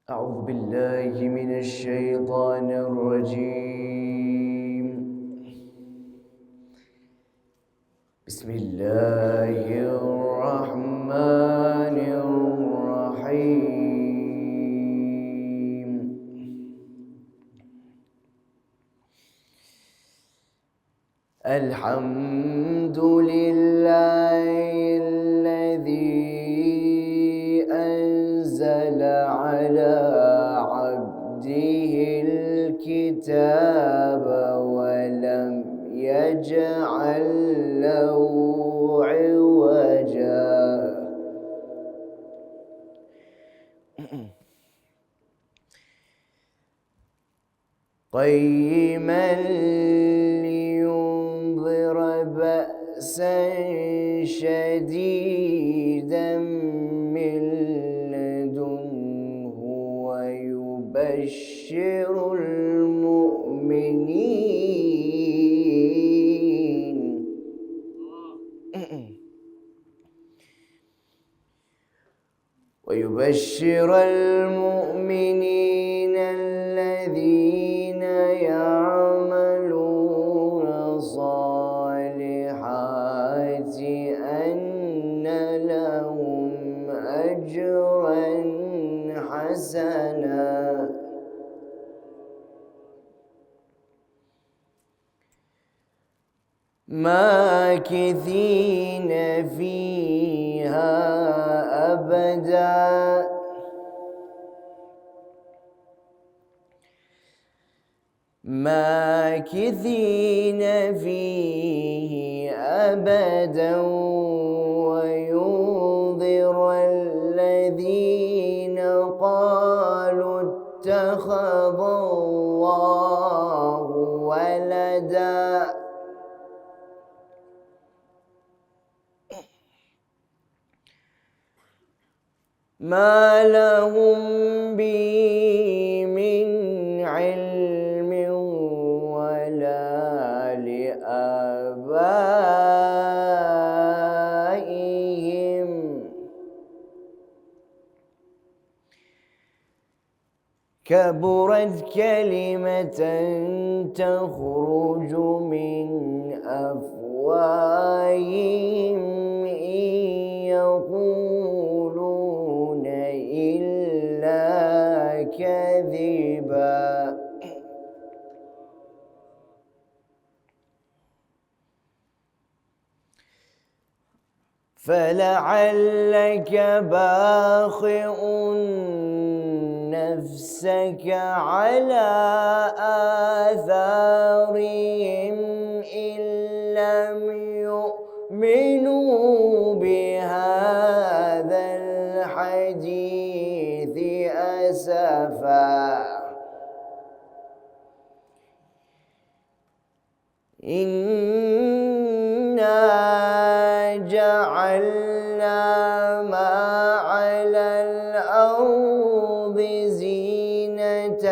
أعوذ بالله من الشيطان الرجيم. بسم الله الرحمن الرحيم. الحمد لله الذي أنزل على عبده الكتاب ولم يجعل له عوجا قيما لينذر بأسا شديدا من لدنه ويبشر المؤمنين الذين يعملون الصالحات أن لهم أجرا حسنا ماكثين فيها أبدا وينذر الذين قالوا اتخذ الله ولدا ما لهم به من علم ولا لآبائهم كبرت كلمة تخرج من أفواههم إن يقولون إلا كذبا فلعلك باخع نفسك على آثارهم إن لم يؤمنوا بهذا الحديث أسفا إنا جعلنا ما على الأرض زينة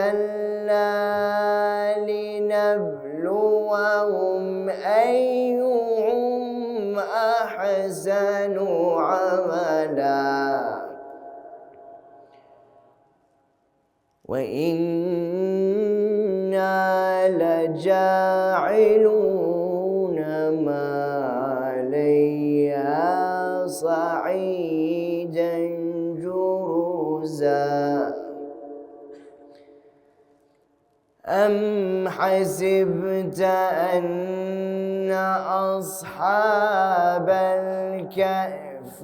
لها لنبلوهم أيهم أحسن عملا وإنا لجاعلون ما عليها صعيدا جرزا أم حسبت أن أصحاب الكهف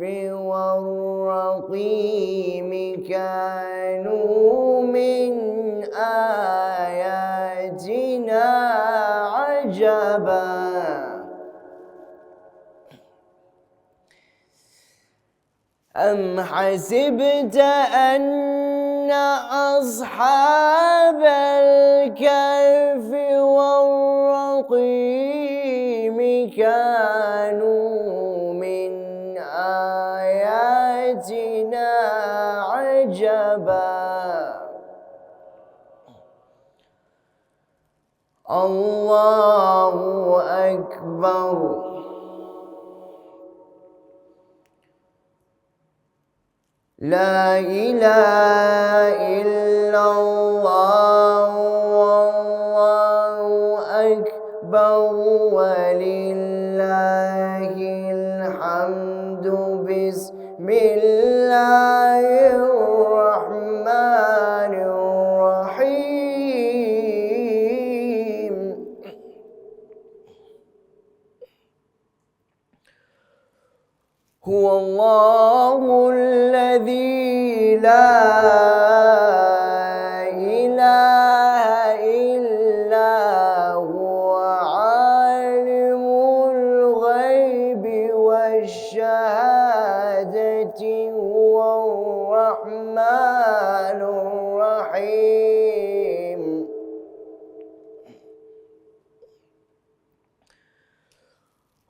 والرقيم كانوا من آياتنا عجبا أم حسبت أن أصحاب الكهف والرقيم كانوا من آياتنا عجبا الله أكبر لا إله إلا إله إلا هو عالم الغيب والشهادة هو الرحمن الرحيم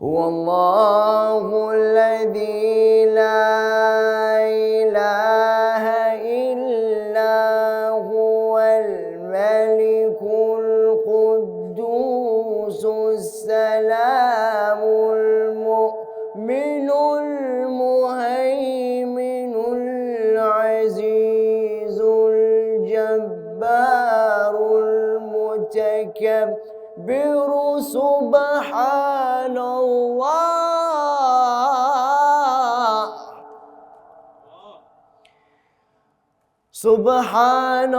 هو الله الذي لا إله إلا هو الملك القدوس السلام المؤمن المهيمن العزيز الجبار المتكبر سبحان الله سبحان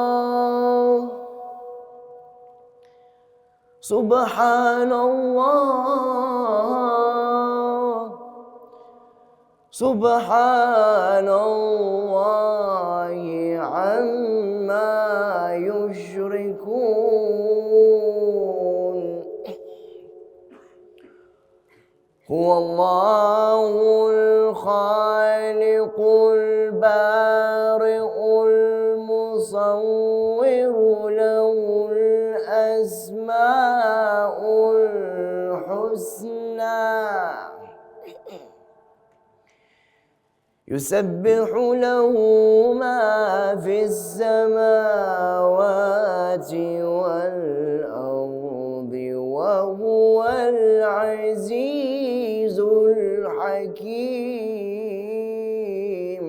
الله سبحان الله سبحان الله عما يشركون هو الله الخالق البارئ المصور له الأسماء الحسنى يسبح له ما في السماوات والأرض وهو العزيز الحكيم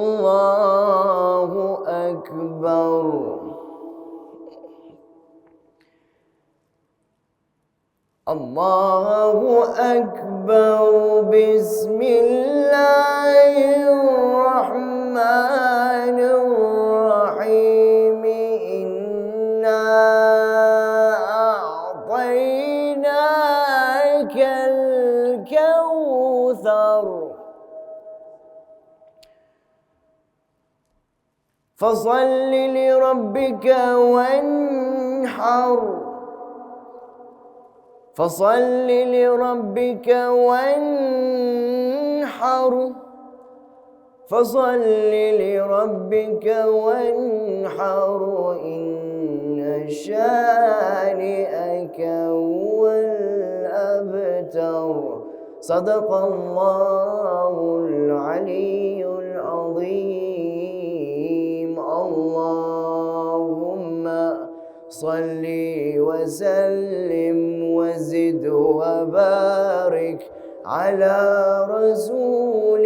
الله أكبر الله أكبر بسم الله الرحمن الرحيم إنا أعطيناك الكوثر فصل لربك وانحر فصل لربك وانحر فصل لربك وانحر إن شانئك هو الأبتر صدق الله العلي العظيم اللهم صل وسلم وزد وبارك على رسول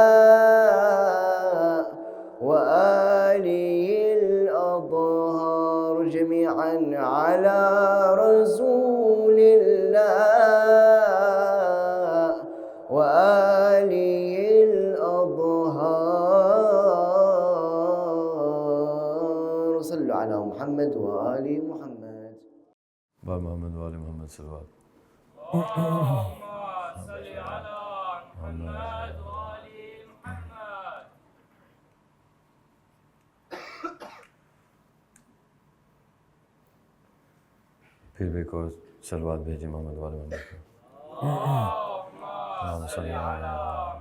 الله وآله الأطهار جميعا على رسول الله وآله الأطهار صلوا على محمد وآل محمد محمد وآل محمد صلوات اللهم صل على محمد وآل محمد फिर भी एक और सलवात भेजी मोहम्मद वाले मोहम्मद اللهم صل على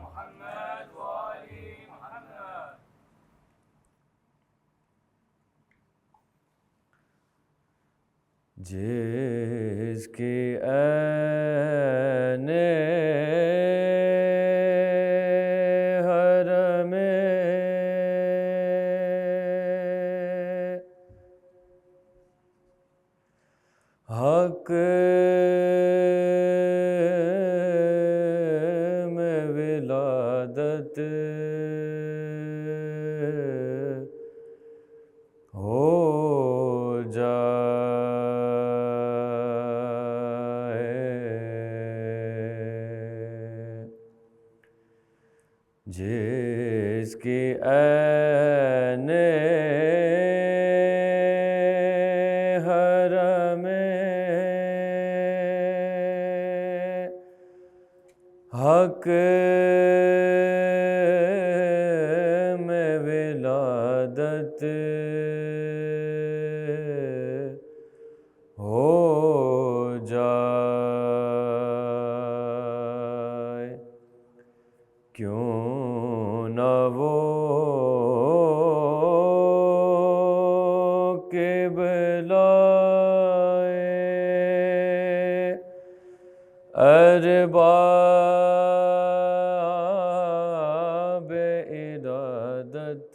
محمد وآل محمد जिसकी आने हर में हक में विलादत हो जिसकी आने हर में حق میں ولادت ہو جائے، کیوں نہ وہ قبلائے ارباب ارادت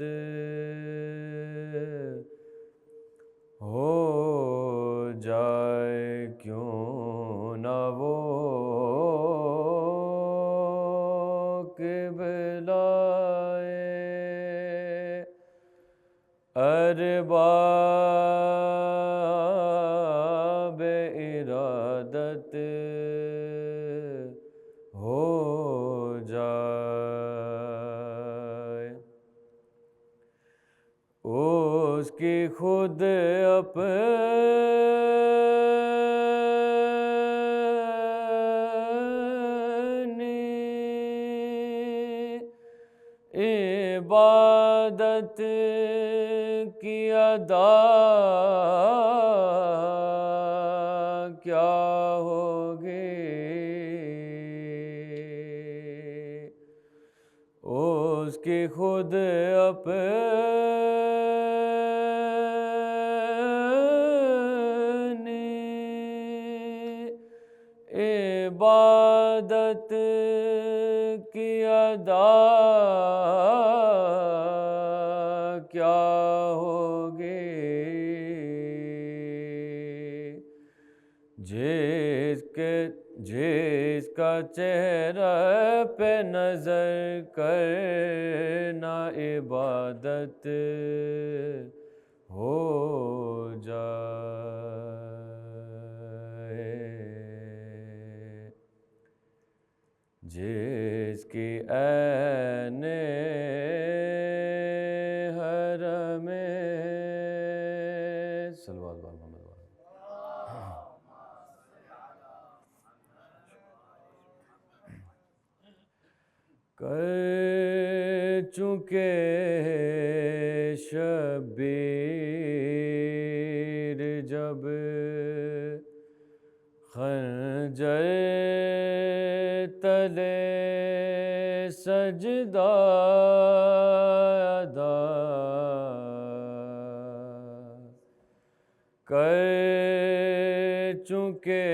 ہو جائے، کیوں نہ وہ قبلائے ارباب ارادت ہو جائے، اس کی خود اپنی عبادت کی ادا کیا ہوگی، اس کی خود اپنی عبادت کی ادا کیا ہوگی، جس کا چہرہ پہ نظر کرنا عبادت ہو جائے، جس کی عین حرم صلوات محمد کر چکے شبیر جب خنجر تلے سجدہ ادا کر چکے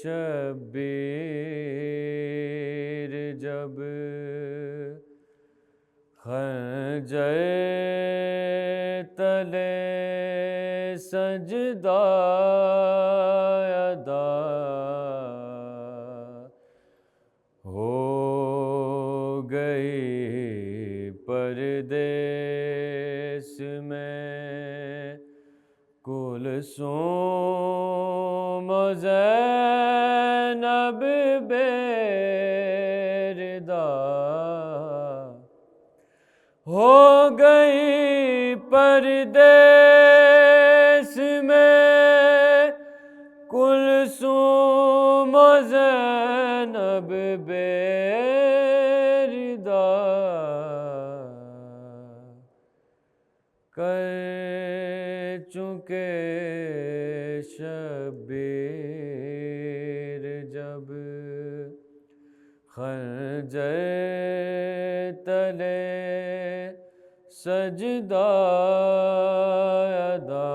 شبیر جب خنجر تلے سجدہ ادا ہو گئی پردیس میں کلثوم و زینب بے ردا، ہو گئی پردیس میں کلثوم و زینب بے ردا، کر چکے شبیر جب خنجر تلے سجدہ ادا،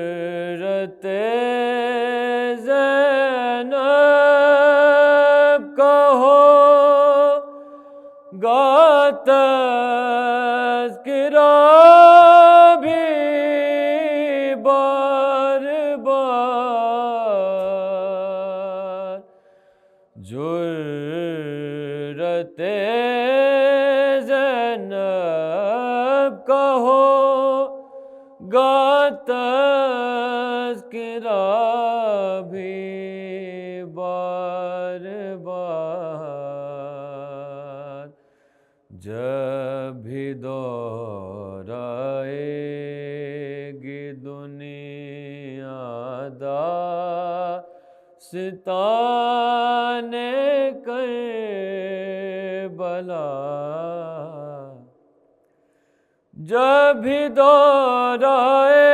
جرأت زینب کا ہوگا تذکرہ بھی بار بار، جرأت زینب کا ہوگا تذکرہ بھی بار بار، جب بھی دور آئے گی داستان کربلا جب بھی دہرائے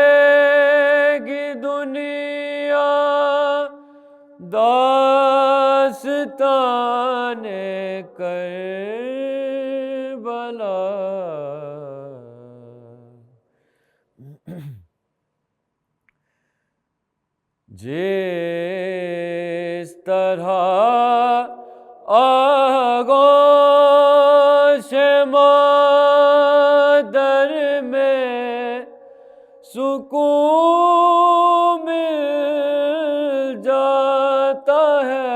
گی دنیا داستان کربلا جس طرح آغوش مادر میں سکون مل جاتا ہے،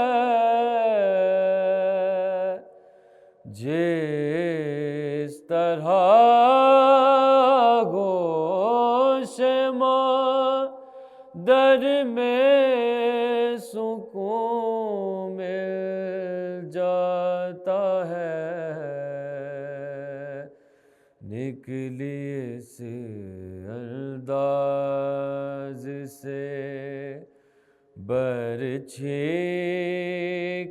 جس طرح آغوش مادر میں سکون مل جاتا ہے، نکلی اس انداز سے برچھی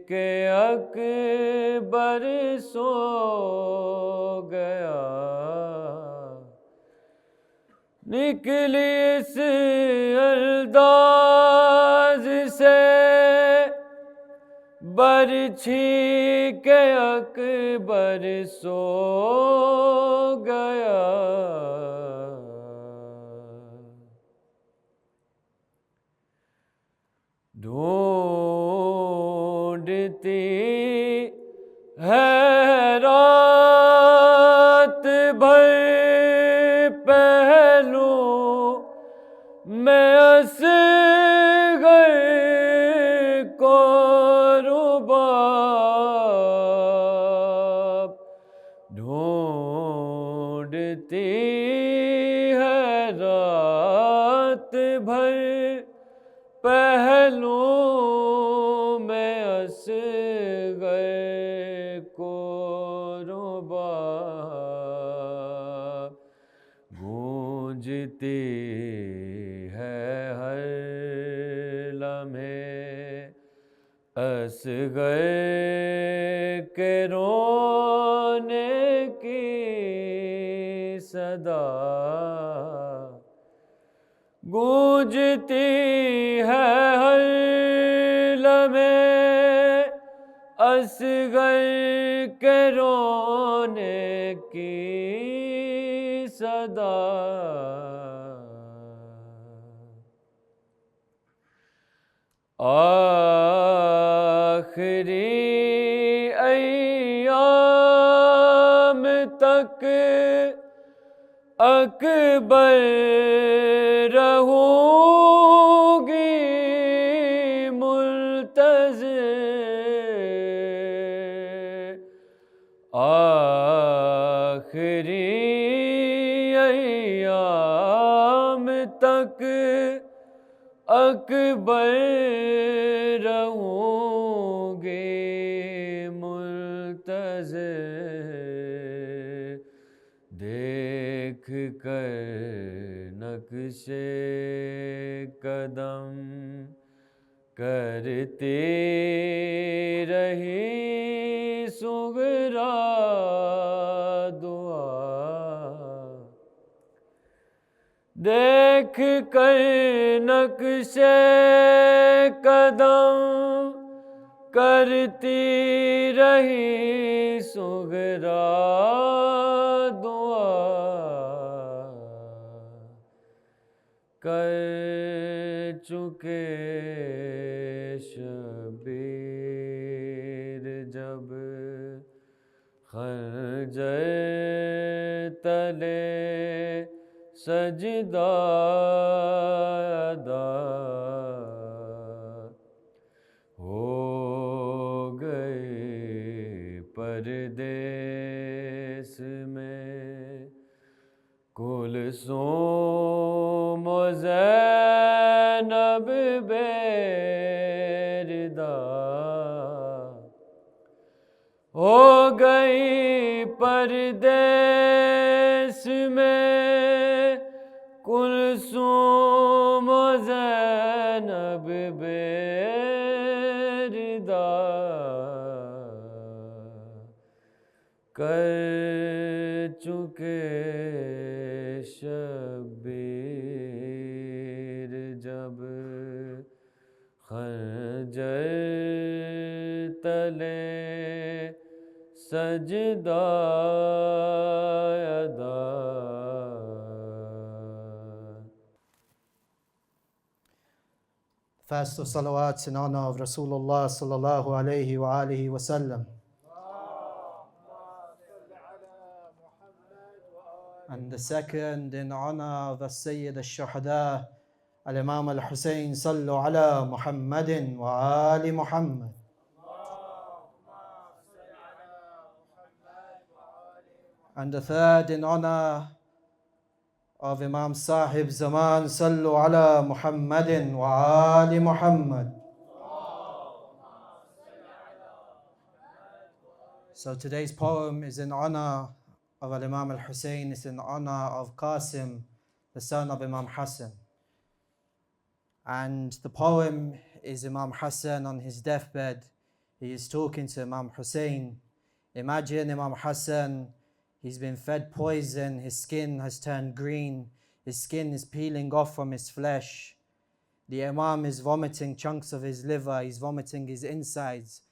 کہ اکبر سو گیا، نکلی اس انداز سے برچھی کہ اکبر سو گیا، ڈھونڈتی ہے رات بھر پہلو میں اصغر کو رباب، ڈھونڈتی ہے رات بھر پہلو میں اصغر کو رباب، گونجتی ہے ہر لمحے اصغر کے رونے کی صدا، گونجتی ہے ہر لمحے اصغر کے رونے کی صدا، آخری ایام تک اکبر رہوں گی منتظر، آخری ایام تک اکبر رہوں گی منتظر، دیکھ کر نقش قدم کرتی رہی صغریٰ دعا، دیکھ کر نقش قدم کرتی رہی صغریٰ دعا، کر چکے شبیر جب خنجر تلے سجدہ ادا، ہو گئے پردیس میں کلثوم و زینب بے ردا، ہو گئی پردیس میں کلثوم و زینب بے विदा कर चुके शबीर जब खंजर तले सजदा अदा First of salawats in honor of Rasulullah sallallahu alayhi wa alihi wa sallam. And the second in honor of Sayyid al-Shuhada, al-Imam al-Hussein, sallu ala Muhammadin wa ali Muhammad. And the third in honor of Imam Sahib Zaman, sallu ala Muhammadin wa ali Muhammad. So today's poem is in honor of Imam al-Hussein. It's in honor of Qasim, the son of Imam Hassan. And the poem is Imam Hassan on his deathbed. He is talking to Imam Hussein. Imagine Imam Hassan, he's been fed poison, his skin has turned green, his skin is peeling off from his flesh. The Imam is vomiting chunks of his liver, he's vomiting his insides.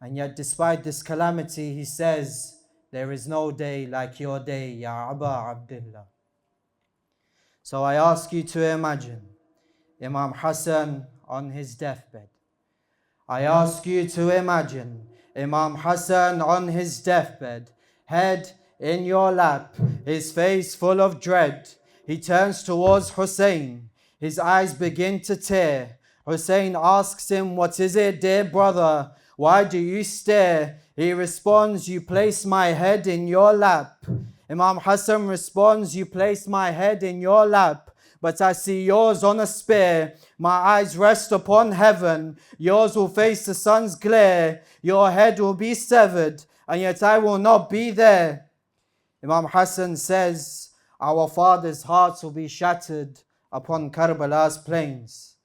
And yet despite this calamity, he says, there is no day like your day, Ya Aba Abdullah. So I ask you to imagine Imam Hassan on his deathbed. I ask you to imagine Imam Hassan on his deathbed, head in your lap, his face full of dread. He turns towards Hussein, his eyes begin to tear. Hussein asks him, what is it, dear brother? Why do you stare? He responds, you place my head in your lap. Imam Hassan responds, you place my head in your lap, but I see yours on a spear. My eyes rest upon heaven. Yours will face the sun's glare. Your head will be severed, and yet I will not be there. Imam Hassan says, our fathers' hearts will be shattered upon Karbala's plains,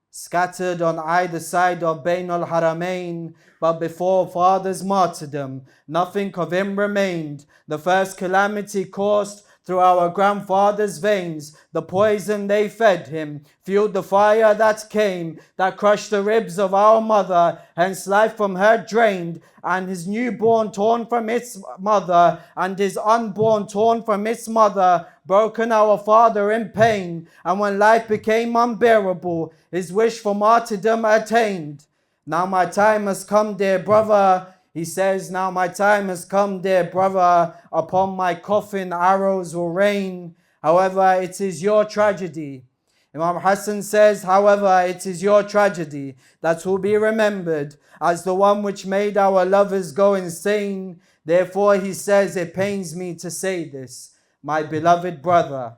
scattered on either side of Bain al-Haramain, but before father's martyrdom, nothing of him remained. The first calamity coursed through our grandfather's veins. The poison they fed him fueled the fire that came, that crushed the ribs of our mother, hence life from her drained, and his newborn torn from its mother, and his unborn torn from its mother, broken our father in pain. And when life became unbearable, his wish for martyrdom attained. Now my time has come, dear brother. He says, now my time has come, dear brother. Upon my coffin arrows will rain. However, it is your tragedy. Imam Hassan says, however, it is your tragedy that will be remembered as the one which made our lovers go insane. Therefore, he says, it pains me to say this, my beloved brother,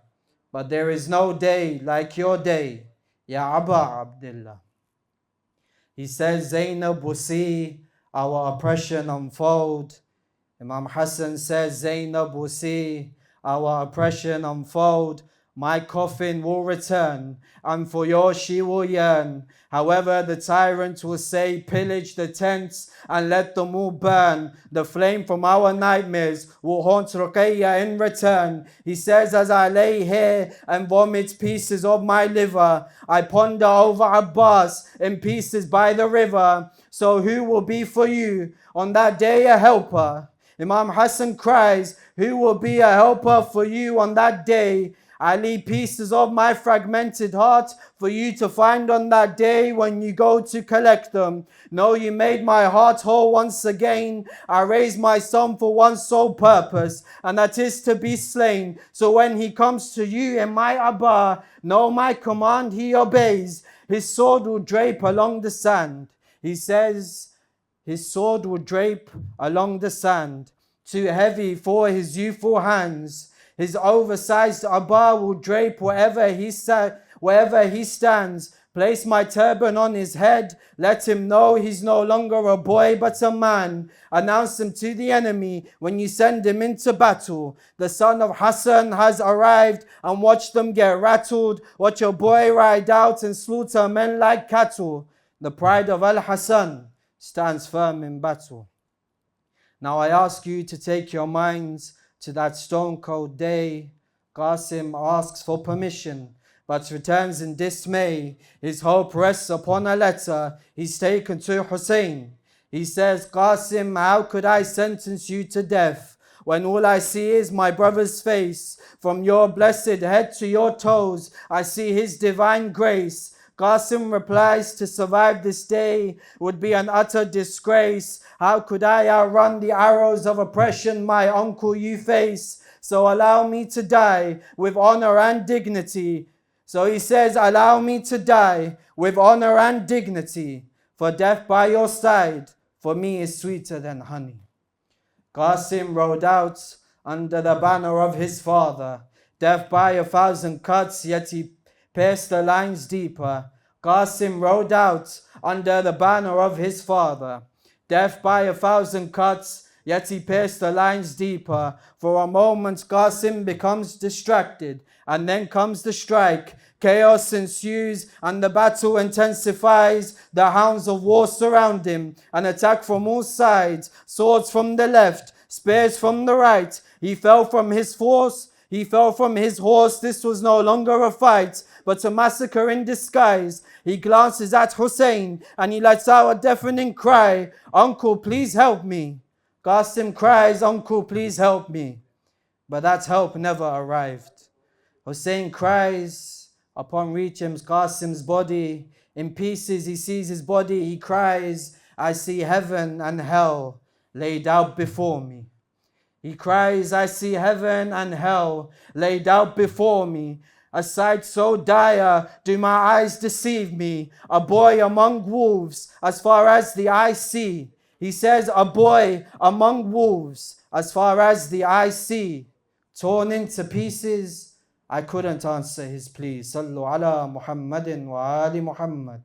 but there is no day like your day, Ya Aba Abdullah. He says, Zainab will see our oppression unfold. Imam Hassan says, Zainab will see our oppression unfold. My coffin will return, and for yours she will yearn. However, the tyrant will say, pillage the tents and let them all burn. The flame from our nightmares will haunt Ruqayya in return. He says, as I lay here and vomit pieces of my liver, I ponder over Abbas in pieces by the river. So who will be for you on that day a helper? Imam Hassan cries, who will be a helper for you on that day? I leave pieces of my fragmented heart for you to find on that day when you go to collect them. No, you made my heart whole once again. I raised my son for one sole purpose, and that is to be slain. So when he comes to you in my Abba, know my command he obeys. His sword will drape along the sand. He says, his sword will drape along the sand, too heavy for his youthful hands. His oversized Abba will drape wherever he stands. Place my turban on his head. Let him know he's no longer a boy but a man. Announce him to the enemy when you send him into battle. The son of Hassan has arrived, and watch them get rattled. Watch your boy ride out and slaughter men like cattle. The pride of Al-Hassan, stands firm in battle. Now I ask you to take your minds to that stone cold day. Qasim asks for permission, but returns in dismay. His hope rests upon a letter he's taken to Hussein. He says, Qasim, how could I sentence you to death when all I see is my brother's face? From your blessed head to your toes, I see his divine grace. Qasim replies, to survive this day would be an utter disgrace. How could I outrun the arrows of oppression, my uncle, you face? So allow me to die with honor and dignity. So he says, allow me to die with honor and dignity. For death by your side, for me is sweeter than honey. Qasim rode out under the banner of his father. Death by 1,000 cuts, yet he pierced the lines deeper. Qasim rode out under the banner of his father. Death by 1,000 cuts, yet he pierced the lines deeper. For a moment Qasim becomes distracted, and then comes the strike. Chaos ensues and the battle intensifies. The hounds of war surround him and attack from all sides. Swords from the left, spears from the right. He fell from his horse. This was no longer a fight, but a massacre in disguise. He glances at Hussein and he lets out a deafening cry. Uncle, please help me. Qasim cries, Uncle, please help me. But that help never arrived. Hussein cries. Upon reaching Qasim's body, in pieces he sees his body, he cries, I see heaven and hell laid out before me. He cries, I see heaven and hell laid out before me. A sight so dire, do my eyes deceive me? A boy among wolves, as far as the eye see. He says, a boy among wolves, as far as the eye see. Torn into pieces, I couldn't answer his plea. Sallu ala Muhammadin wa ali Muhammad.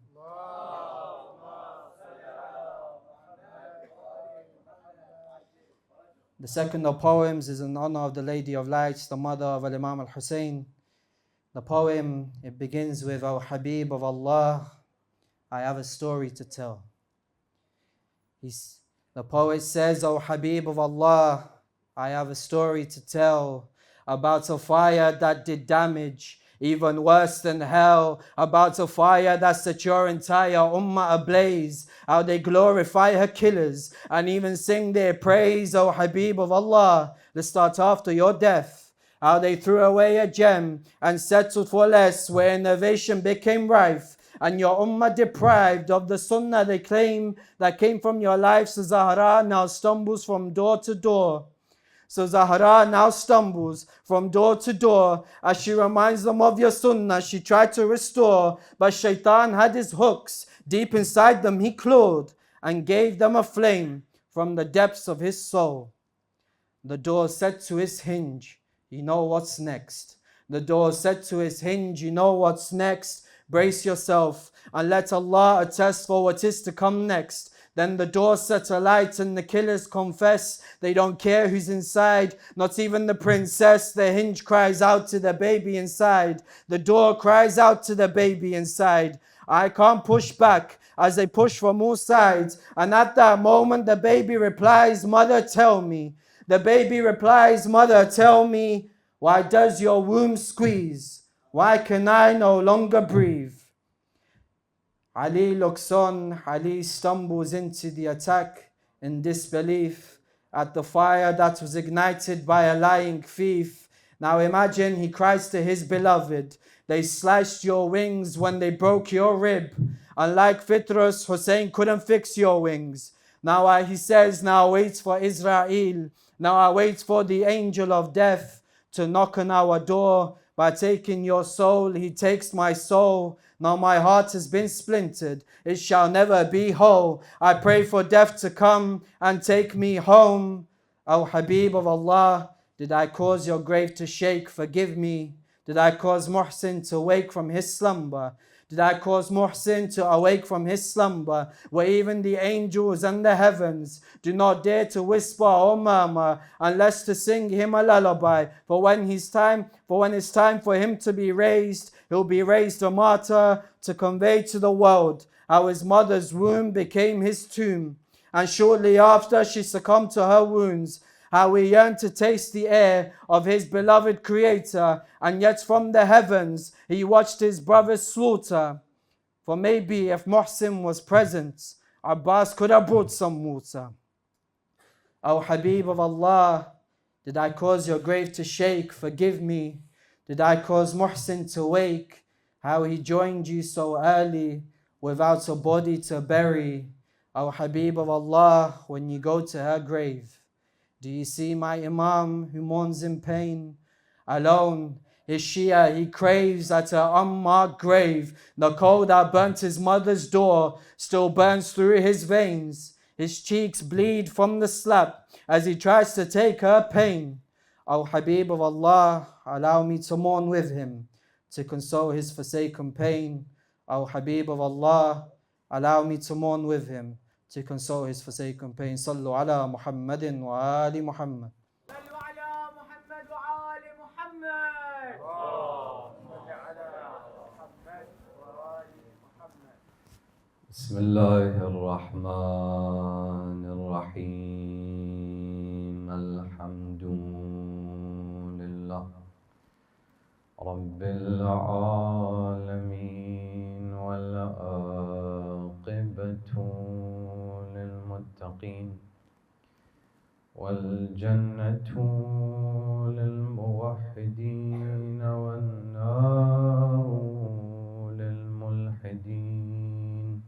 The second of poems is in honor of the Lady of Lights, the mother of Imam al-Hussein. The poem, it begins with, O Habib of Allah, I have a story to tell. The poet says, O Habib of Allah, I have a story to tell about a fire that did damage, even worse than hell, about a fire that set your entire ummah ablaze, how they glorify her killers and even sing their praise, O Habib of Allah. Let's start after your death. How they threw away a gem and settled for less, where innovation became rife, and your ummah deprived of the sunnah they claim that came from your life. So Zahra now stumbles from door to door. So Zahra now stumbles from door to door as she reminds them of your sunnah she tried to restore. But shaitan had his hooks, deep inside them he clawed and gave them a flame from the depths of his soul. The door said to his hinge, you know what's next. The door said to his hinge, you know what's next. Brace yourself and let Allah attest for what is to come next. Then the door set alight and the killers confess they don't care who's inside, not even the princess. The hinge cries out to the baby inside. The door cries out to the baby inside. I can't push back as they push from all sides. And at that moment the baby replies, Mother, tell me. The baby replies, Mother, tell me, why does your womb squeeze? Why can I no longer breathe? Ali looks on. Ali stumbles into the attack in disbelief at the fire that was ignited by a lying thief. Now imagine he cries to his beloved, they sliced your wings when they broke your rib. Unlike Fitrus, Hussein couldn't fix your wings. Now he says, now I wait for Israel. Now I wait for the angel of death to knock on our door. By taking your soul, he takes my soul. Now my heart has been splintered, it shall never be whole. I pray for death to come and take me home. O Habib of Allah, did I cause your grave to shake? Forgive me. Did I cause Muhsin to wake from his slumber? Did I cause Muhsin to awake from his slumber, where even the angels and the heavens do not dare to whisper or murmur, unless to sing him a lullaby? For when it's time for him to be raised, he'll be raised a martyr to convey to the world how his mother's womb became his tomb, and shortly after she succumbed to her wounds, how he yearned to taste the air of his beloved Creator, and yet from the heavens he watched his brother's slaughter. For maybe if Muhsin was present, Abbas could have brought some water. O Habib of Allah, did I cause your grave to shake? Forgive me. Did I cause Muhsin to wake? How he joined you so early, without a body to bury. O Habib of Allah, when you go to her grave, do you see my Imam who mourns in pain? Alone, his Shia he craves at her unmarked grave. The coal that burnt his mother's door still burns through his veins. His cheeks bleed from the slap as he tries to take her pain. O Habib of Allah, allow me to mourn with him, to console his forsaken pain. O Habib of Allah, allow me to mourn with him, to console his forsaken pain. Sallu ala Muhammadin wa ali Muhammad. صلوا على محمد وآل محمد. اللهم صل على محمد وآل محمد. بسم الله الرحمن الرحيم. الحمد لله رب العالمين، والعاقبة للمتقين، والجنة للموحدين، والنار للملحدين.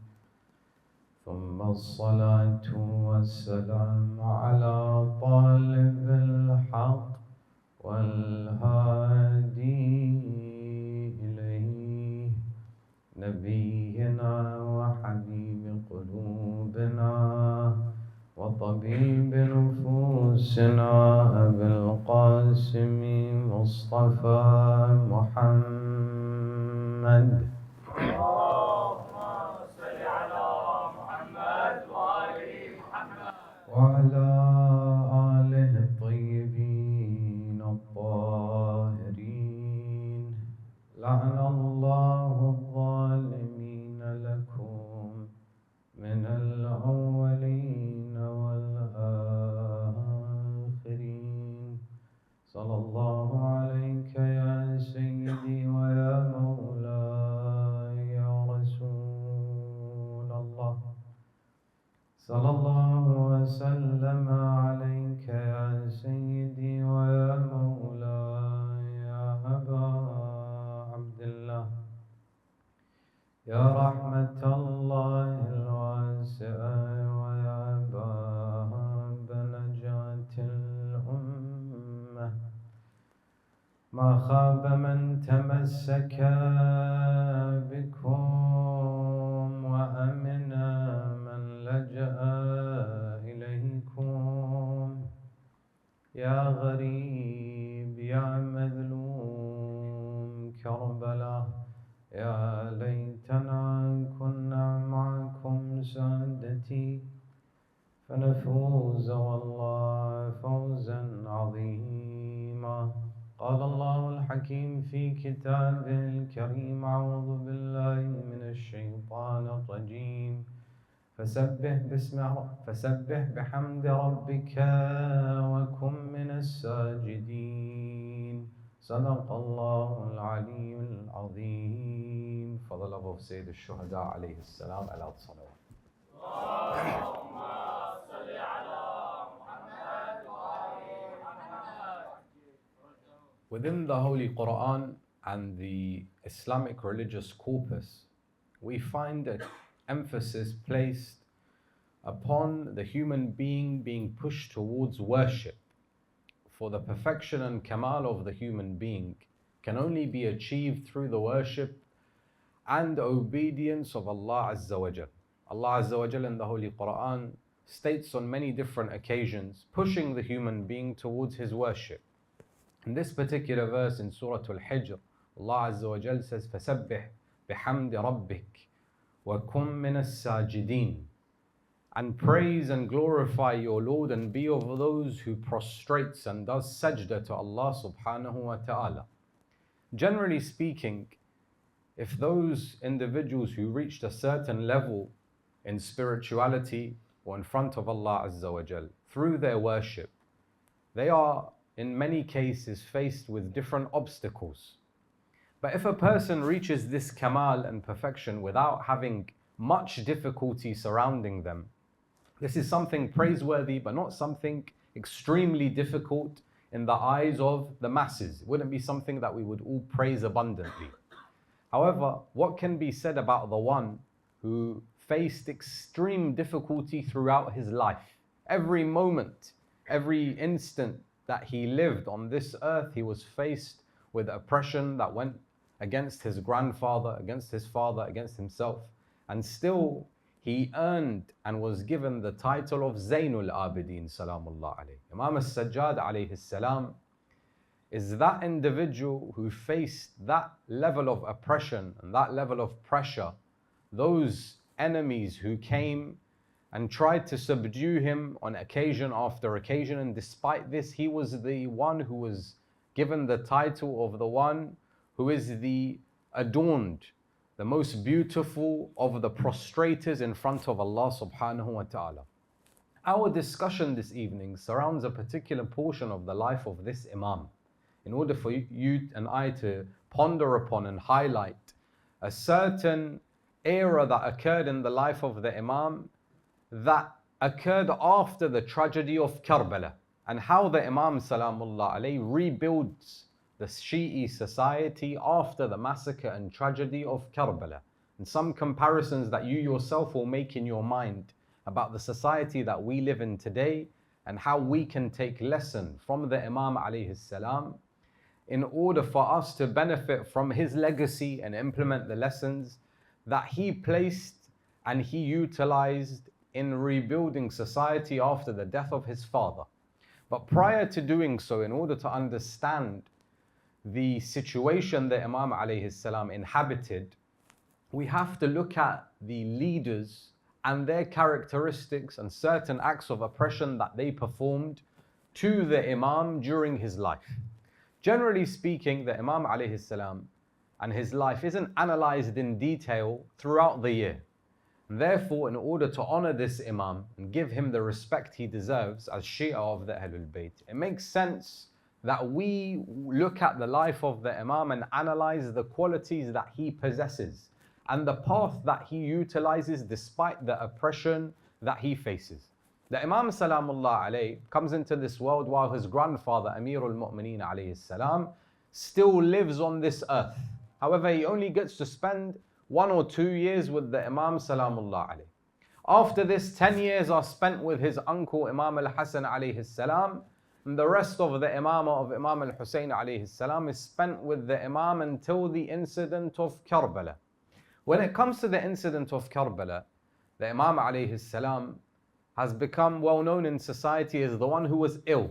ثم الصلاة والسلام على طالب الحق والهادي إليه، نبينا وحبيب قلوبنا وطبيب نفوسنا أبي القاسم مصطفى محمد. اللهم صل على محمد وآل محمد. وعلى آله الطيبين الطاهرين. لعن الله الظالمين لكم من الأولين والآخرين. صلى الله عليك يا سيدي ويا مولاي يا رسول الله. صلى الله وسلم عليك يا سيدي ويا مولاي يا أبا عبد الله، يا رحمة الله الواسعة ويا باب نجاة الأمة. ما خاب من تمسك بكم، وأمن من لجأ إليكم. يا غريب يا مذلوم كربلاء، يا ليتنا كنا معكم سادتي، فنفوز والله فوزا عظيما. قال الله الحكيم في كتابه الكريم: أعوذ بالله من الشيطان الرجيم. فسبح بحمد ربك وكن من الساجدين. صدق الله العلي العظيم. For the love of Sayyid al-Shuhada alayhi salam, ala salawat. اللهم صل على محمد وآل محمد. Within the Holy Quran and the Islamic religious corpus, we find an emphasis placed upon the human being pushed towards worship. For the perfection and kamal of the human being can only be achieved through the worship and obedience of Allah Azza wa Jal. Allah Azza wa Jal in the Holy Quran states on many different occasions pushing the human being towards His worship. In this particular verse in Surah Al-Hijr, Allah Azza wa Jal says, فَسَبِّحْ بِحَمْدِ رَبِّكَ وَكُن مِّنَ السَّاجِدِينَ. And praise and glorify your Lord and be of those who prostrates and does sajda to Allah subhanahu wa ta'ala. Generally speaking, if those individuals who reached a certain level in spirituality or in front of Allah Azza wa Jal, through their worship, they are in many cases faced with different obstacles. But if a person reaches this kamal and perfection without having much difficulty surrounding them, this is something praiseworthy, but not something extremely difficult in the eyes of the masses. It wouldn't be something that we would all praise abundantly. However, what can be said about the one who faced extreme difficulty throughout his life? Every moment, every instant that he lived on this earth, he was faced with oppression that went against his grandfather, against his father, against himself. And still, he earned and was given the title of Zainul Abidin, salamullah alayhi. Imam al-Sajjad alayhi salam is that individual who faced that level of oppression and that level of pressure, those enemies who came and tried to subdue him on occasion after occasion, and despite this, he was the one who was given the title of the one who is the adorned, the most beautiful of the prostrators in front of Allah subhanahu wa ta'ala. Our discussion this evening surrounds a particular portion of the life of this Imam, in order for you and I to ponder upon and highlight a certain era that occurred in the life of the Imam that occurred after the tragedy of Karbala, and how the Imam salamullah alayhi rebuilds the Shi'i society after the massacre and tragedy of Karbala. And some comparisons that you yourself will make in your mind about the society that we live in today, and how we can take lesson from the Imam alayhi salam in order for us to benefit from his legacy and implement the lessons that he placed and he utilized in rebuilding society after the death of his father. But prior to doing so, in order to understand the situation that Imam alayhi salam inhabited, we have to look at the leaders and their characteristics and certain acts of oppression that they performed to the Imam during his life. Generally speaking, the Imam alayhi salam and his life isn't analyzed in detail throughout the year. And therefore, in order to honor this Imam and give him the respect he deserves as Shia of the Ahlul Bayt, it makes sense that we look at the life of the Imam and analyze the qualities that he possesses and the path that he utilizes despite the oppression that he faces. The Imam salamullah alayhi comes into this world while his grandfather Amirul Mu'mineen alayhi salam still lives on this earth. However, he only gets to spend 1 or 2 years with the Imam salamullah alayhi. After this, 10 years are spent with his uncle Imam al-Hasan alayhi salam, and the rest of the Imamah of Imam al-Hussein alayhi salam is spent with the Imam until the incident of Karbala. When it comes to the incident of Karbala, the Imam alayhi salam has become well known in society as the one who was ill.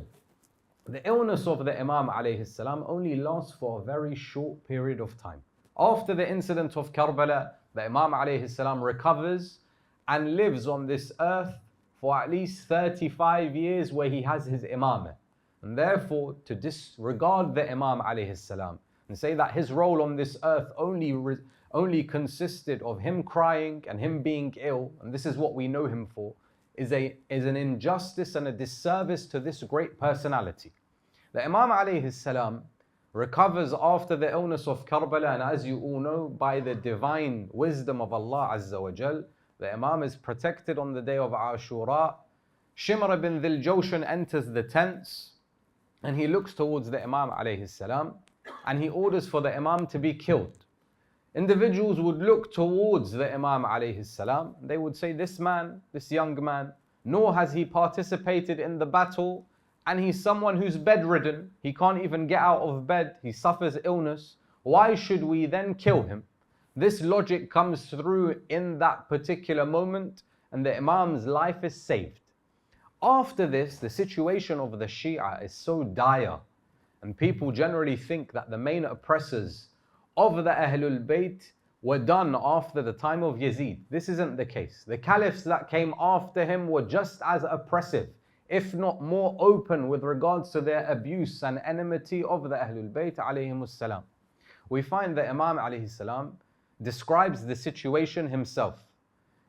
The illness of the Imam alayhi salam only lasts for a very short period of time. After the incident of Karbala, the Imam alayhi salam recovers and lives on this earth for at least 35 years where he has his imamah. And therefore, to disregard the Imam alayhi salam and say that his role on this earth only consisted of him crying and him being ill, and this is what we know him for, is an injustice and a disservice to this great personality. The Imam alayhi salam recovers after the illness of Karbala, and as you all know, by the divine wisdom of Allah Azza wa Jal, the Imam is protected on the day of Ashura. Shimr ibn Dhil Jawshan enters the tents and he looks towards the Imam alayhi salam and he orders for the Imam to be killed. Individuals would look towards the Imam alayhi salam. They would say, this man, this young man, nor has he participated in the battle, and he's someone who's bedridden. He can't even get out of bed. He suffers illness. Why should we then kill him? This logic comes through in that particular moment, and the Imam's life is saved. After this, the situation of the Shia is so dire, and people generally think that the main oppressors of the Ahlul Bayt were done after the time of Yazid. This isn't the case. The caliphs that came after him were just as oppressive, if not more open with regards to their abuse and enmity of the Ahlul Bayt alayhimus salam. We find that Imam alayhi salam describes the situation himself.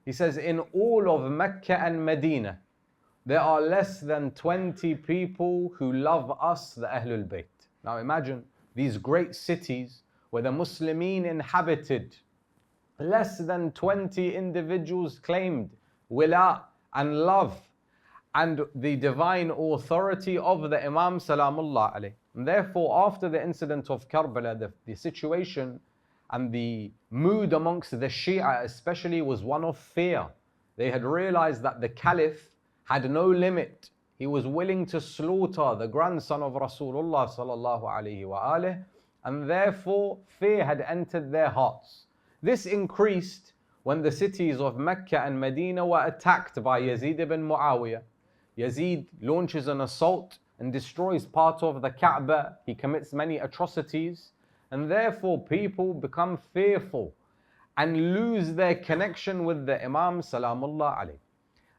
He says, in all of Mecca and Medina, there are less than 20 people who love us, the Ahlul Bayt. Now imagine these great cities where the Muslimin inhabited. Less than 20 individuals claimed wila and love and the divine authority of the Imam Salamullah alayh. And therefore, after the incident of Karbala, the situation and the mood amongst the Shia especially was one of fear. They had realized that the Caliph had no limit. He was willing to slaughter the grandson of Rasulullah sallallahu alaihi wasallam, and therefore fear had entered their hearts. This increased when the cities of Mecca and Medina were attacked by Yazid ibn Muawiyah. Yazid launches an assault and destroys part of the Kaaba. He commits many atrocities, and therefore people become fearful and lose their connection with the Imam Salamullah alayh.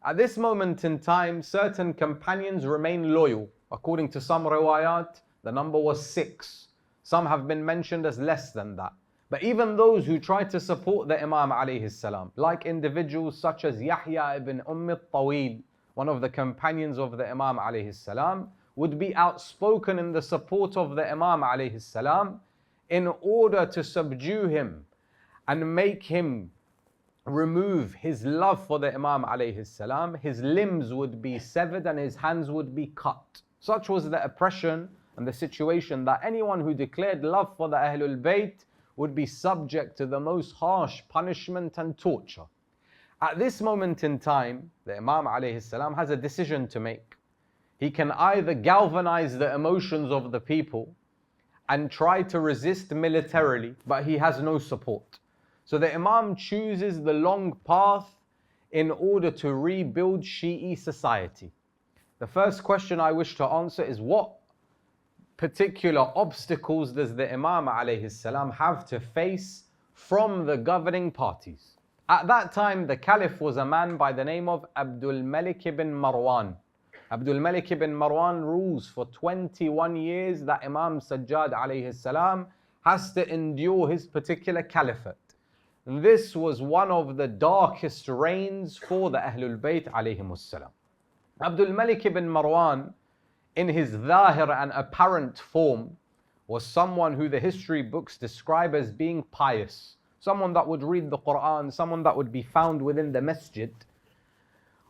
At this moment in time, certain companions remain loyal. According to some riwayat, the number was 6. Some have been mentioned as less than that. But even those who tried to support the Imam alayhi salam, like individuals such as Yahya ibn al-Tawil, one of the companions of the Imam alayhi salam, would be outspoken in the support of the Imam alayhi salam in order to subdue him and make him remove his love for the Imam alayhi salam. His limbs would be severed and his hands would be cut. Such was the oppression and the situation that anyone who declared love for the Ahlul Bayt would be subject to the most harsh punishment and torture. At this moment in time, the Imam alayhi salam has a decision to make. He can either galvanize the emotions of the people and try to resist militarily, but he has no support. So the Imam chooses the long path in order to rebuild Shi'i society. The first question I wish to answer is, what particular obstacles does the Imam alayhi salam have to face from the governing parties? At that time, the Caliph was a man by the name of Abdul Malik ibn Marwan. Abdul Malik ibn Marwan rules for 21 years that Imam Sajjad alayhi salam has to endure his particular caliphate. This was one of the darkest reigns for the Ahlul Bayt alayhimus salam. Abdul Malik ibn Marwan, in his zahir and apparent form, was someone who the history books describe as being pious. Someone that would read the Quran, someone that would be found within the masjid.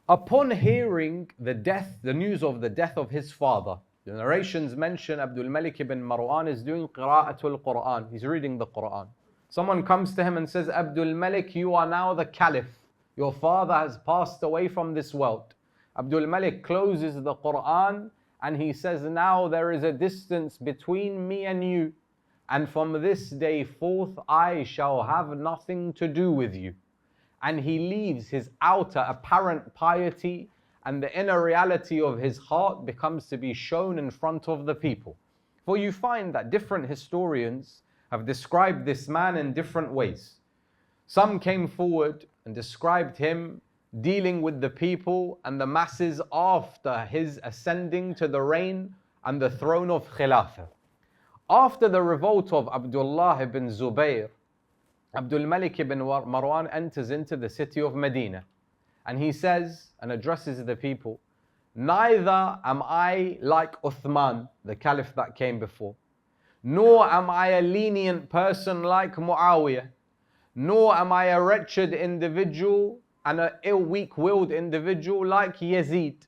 Upon hearing the news of the death of his father, the narrations mention Abdul Malik ibn Marwan is doing qira'atul Quran. He's reading the Quran. Someone comes to him and says, Abdul Malik, you are now the Caliph. Your father has passed away from this world. Abdul Malik closes the Quran and he says, now there is a distance between me and you. And from this day forth, I shall have nothing to do with you. And he leaves his outer apparent piety, and the inner reality of his heart becomes to be shown in front of the people. For you find that different historians have described this man in different ways. Some came forward and described him dealing with the people and the masses after his ascending to the reign and the throne of Khilafah. After the revolt of Abdullah ibn Zubayr, Abdul Malik ibn Marwan enters into the city of Medina, and he says and addresses the people, neither am I like Uthman, the caliph that came before, nor am I a lenient person like Muawiyah, nor am I a wretched individual and an weak-willed individual like Yazid.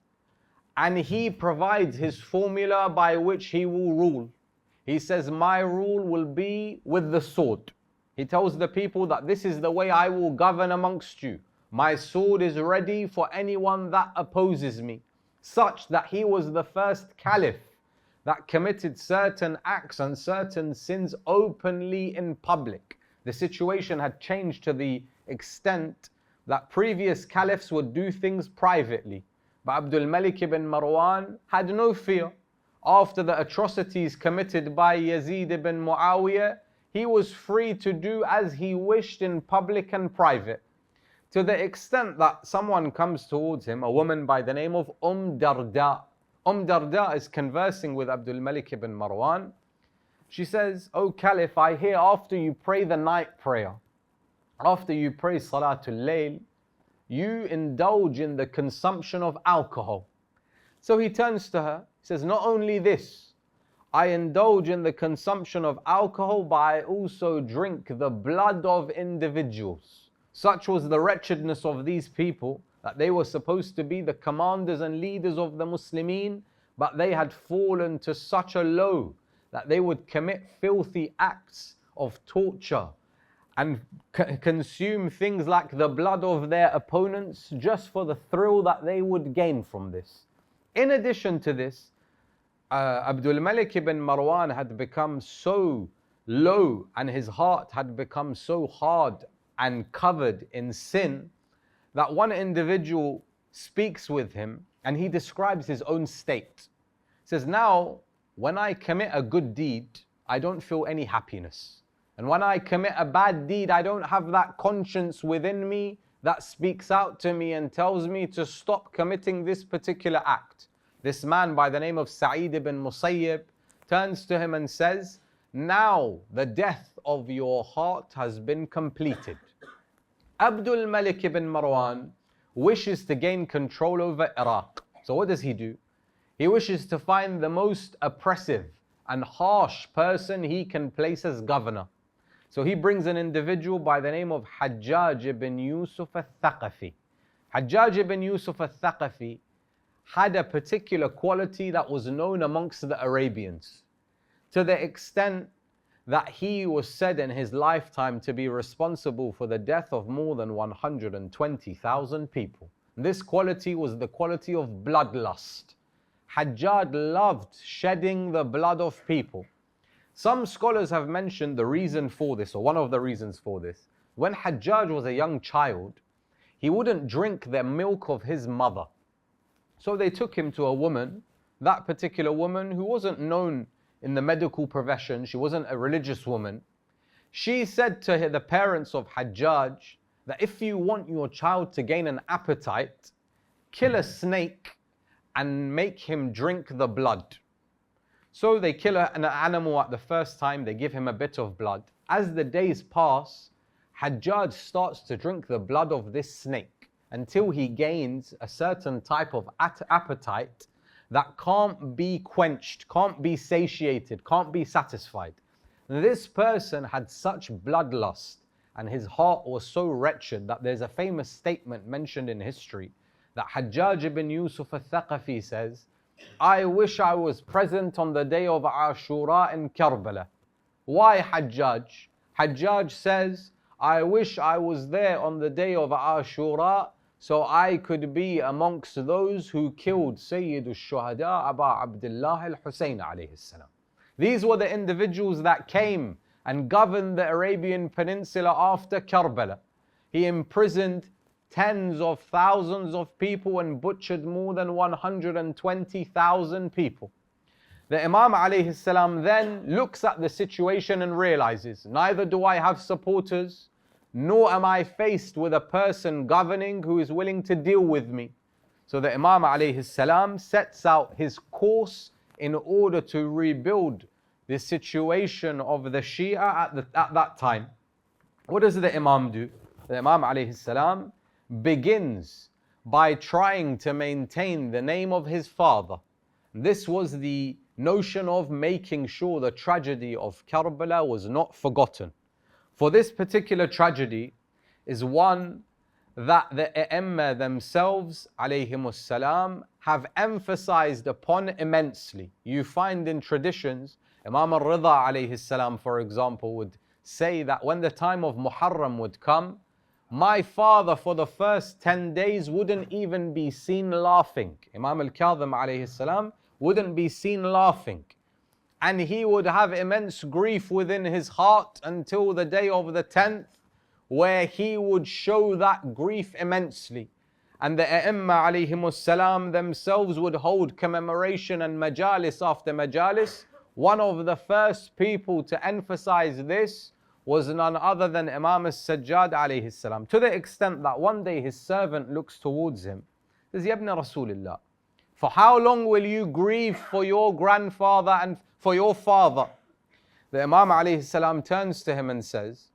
And he provides his formula by which he will rule. He says, my rule will be with the sword. He tells the people that this is the way I will govern amongst you. My sword is ready for anyone that opposes me. Such that he was the first caliph that committed certain acts and certain sins openly in public. The situation had changed to the extent that previous caliphs would do things privately. But Abdul Malik ibn Marwan had no fear. After the atrocities committed by Yazid ibn Muawiyah, he was free to do as he wished in public and private. To the extent that someone comes towards him, a woman by the name of Darda. Darda is conversing with Abdul Malik ibn Marwan. She says, O Caliph, I hear after you pray the night prayer, after you pray Salatul Layl, you indulge in the consumption of alcohol. So he turns to her, he says, not only this, I indulge in the consumption of alcohol, but I also drink the blood of individuals. Such was the wretchedness of these people, that they were supposed to be the commanders and leaders of the Muslimin, but they had fallen to such a low that they would commit filthy acts of torture and consume things like the blood of their opponents just for the thrill that they would gain from this. In addition to this, Abdul Malik ibn Marwan had become so low and his heart had become so hard and covered in sin that one individual speaks with him and he describes his own state. He says, now, when I commit a good deed, I don't feel any happiness. And when I commit a bad deed, I don't have that conscience within me that speaks out to me and tells me to stop committing this particular act. This man by the name of Sa'id ibn Musayyib turns to him and says, now the death of your heart has been completed. Abdul Malik ibn Marwan wishes to gain control over Iraq. So what does he do? He wishes to find the most oppressive and harsh person he can place as governor. So he brings an individual by the name of Hajjaj ibn Yusuf al-Thaqafi. Hajjaj ibn Yusuf al-Thaqafi had a particular quality that was known amongst the Arabians, to the extent that he was said in his lifetime to be responsible for the death of more than 120,000 people. This quality was the quality of bloodlust. Hajjaj loved shedding the blood of people. Some scholars have mentioned the reason for this, or one of the reasons for this. When Hajjaj was a young child, he wouldn't drink the milk of his mother. So they took him to a woman, that particular woman who wasn't known in the medical profession, she wasn't a religious woman. She said to the parents of Hajjaj that if you want your child to gain an appetite, kill a snake and make him drink the blood. So they kill an animal at the first time, they give him a bit of blood. As the days pass, Hajjaj starts to drink the blood of this snake until he gains a certain type of appetite that can't be quenched, can't be satiated, can't be satisfied. This person had such bloodlust and his heart was so wretched that there's a famous statement mentioned in history that Hajjaj ibn Yusuf al-Thaqafi says, I wish I was present on the day of Ashura in Karbala. Why Hajjaj? Hajjaj says, I wish I was there on the day of Ashura so I could be amongst those who killed Sayyid al-Shuhada Aba Abdullah al-Husayn alayhi salam. These were the individuals that came and governed the Arabian Peninsula after Karbala. He imprisoned tens of thousands of people and butchered more than 120,000 people. The Imam alayhi salam then looks at the situation and realizes, neither do I have supporters, nor am I faced with a person governing who is willing to deal with me. So the Imam alayhi salam sets out his course in order to rebuild the situation of the Shia at that time. What does the Imam do? The Imam alayhi salam begins by trying to maintain the name of his father. This was the notion of making sure the tragedy of Karbala was not forgotten. For this particular tragedy is one that the A'imma themselves, alayhimus salam, have emphasized upon immensely. You find in traditions, Imam al-Rida alayhi salam, for example, would say that when the time of Muharram would come, my father for the first 10 days wouldn't even be seen laughing. Imam al-Kadhim alayhi salam wouldn't be seen laughing. And he would have immense grief within his heart until the day of the 10th, where he would show that grief immensely. And the A'imma alayhimus salam themselves would hold commemoration and majalis after majalis. One of the first people to emphasize this was none other than Imam al-Sajjad alayhi salam, to the extent that one day his servant looks towards him, says, Ya ibn Rasulullah, for how long will you grieve for your grandfather and for your father? The Imam alayhi salam turns to him and says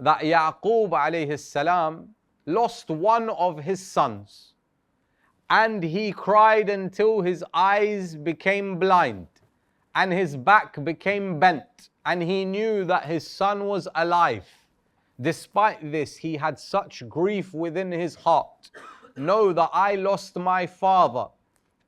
that Yaqub alayhi salam lost one of his sons, and he cried until his eyes became blind and his back became bent, and he knew that his son was alive. Despite this, he had such grief within his heart. Know that I lost my father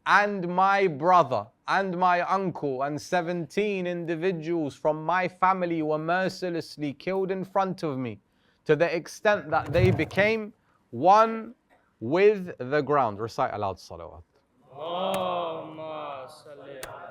and my brother and my uncle, and 17 individuals from my family were mercilessly killed in front of me, to the extent that they became one with the ground. Recite aloud salawat. Allahumma salli ala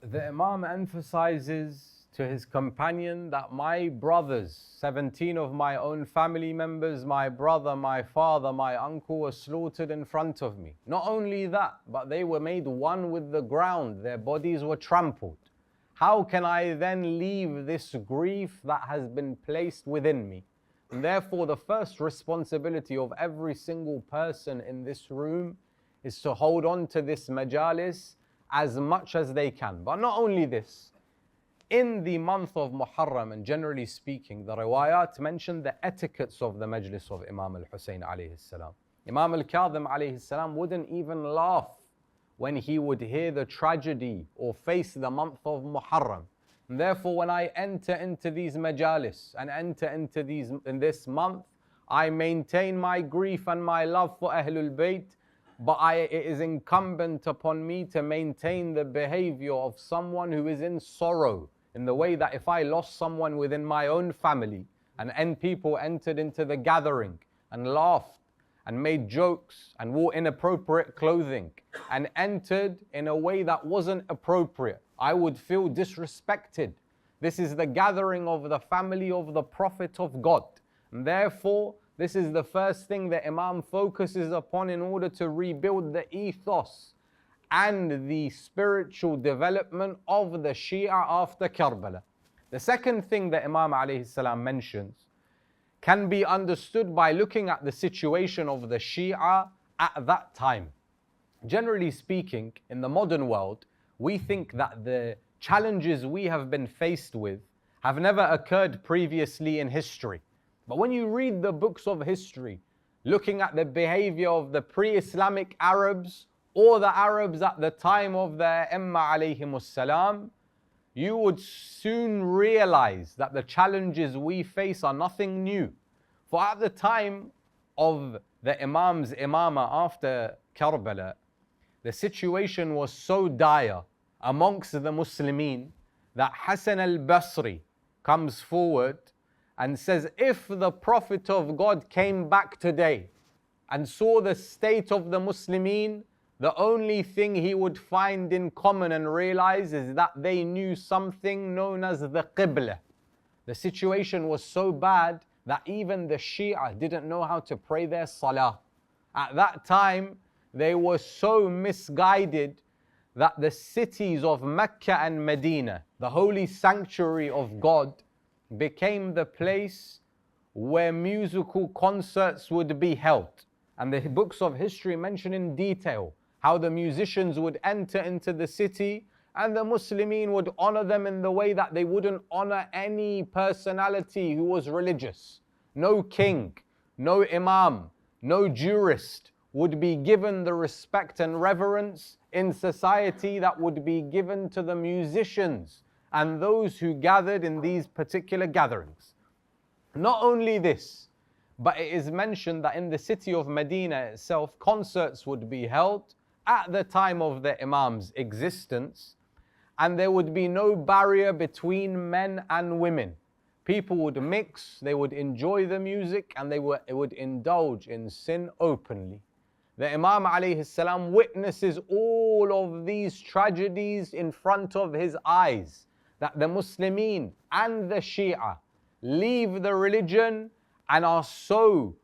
The Imam emphasizes to his companion that my brothers, 17 of my own family members, my brother, my father, my uncle, were slaughtered in front of me. Not only that, but they were made one with the ground. Their bodies were trampled. How can I then leave this grief that has been placed within me? And therefore, the first responsibility of every single person in this room is to hold on to this majalis as much as they can. But not only this, in the month of Muharram, and generally speaking, the riwayat mention the etiquettes of the majlis of Imam al-Hussein alayhi salam. Imam al-Kadhim alayhi salam wouldn't even laugh when he would hear the tragedy or face the month of Muharram. And therefore, when I enter into these majalis and enter into in this month, I maintain my grief and my love for Ahlul Bayt, but it is incumbent upon me to maintain the behavior of someone who is in sorrow, in the way that if I lost someone within my own family and people entered into the gathering and laughed and made jokes and wore inappropriate clothing and entered in a way that wasn't appropriate, I would feel disrespected. This is the gathering of the family of the Prophet of God. And therefore, this is the first thing that Imam focuses upon in order to rebuild the ethos and the spiritual development of the Shia after Karbala. The second thing that Imam alayhi salam mentions can be understood by looking at the situation of the Shia at that time. Generally speaking, in the modern world, we think that the challenges we have been faced with have never occurred previously in history. But when you read the books of history, looking at the behavior of the pre-Islamic Arabs or the Arabs at the time of the Imma alayhimus salam, you would soon realize that the challenges we face are nothing new. For at the time of the Imam's imamah after Karbala, the situation was so dire amongst the Muslimin that Hassan al-Basri comes forward and says, if the Prophet of God came back today and saw the state of the Muslimin, the only thing he would find in common and realize is that they knew something known as the Qibla. The situation was so bad that even the Shia didn't know how to pray their salah. At that time, they were so misguided that the cities of Mecca and Medina, the holy sanctuary of God, became the place where musical concerts would be held. And the books of history mention in detail how the musicians would enter into the city and the Muslimin would honor them in the way that they wouldn't honor any personality who was religious. No king, no imam, no jurist would be given the respect and reverence in society that would be given to the musicians and those who gathered in these particular gatherings. Not only this, but it is mentioned that in the city of Medina itself, concerts would be held at the time of the Imam's existence, and there would be no barrier between men and women. People would mix, they would enjoy the music, and they would indulge in sin openly. The Imam alayhi salam witnesses all of these tragedies in front of his eyes, that the Muslimin and the Shia leave the religion and are so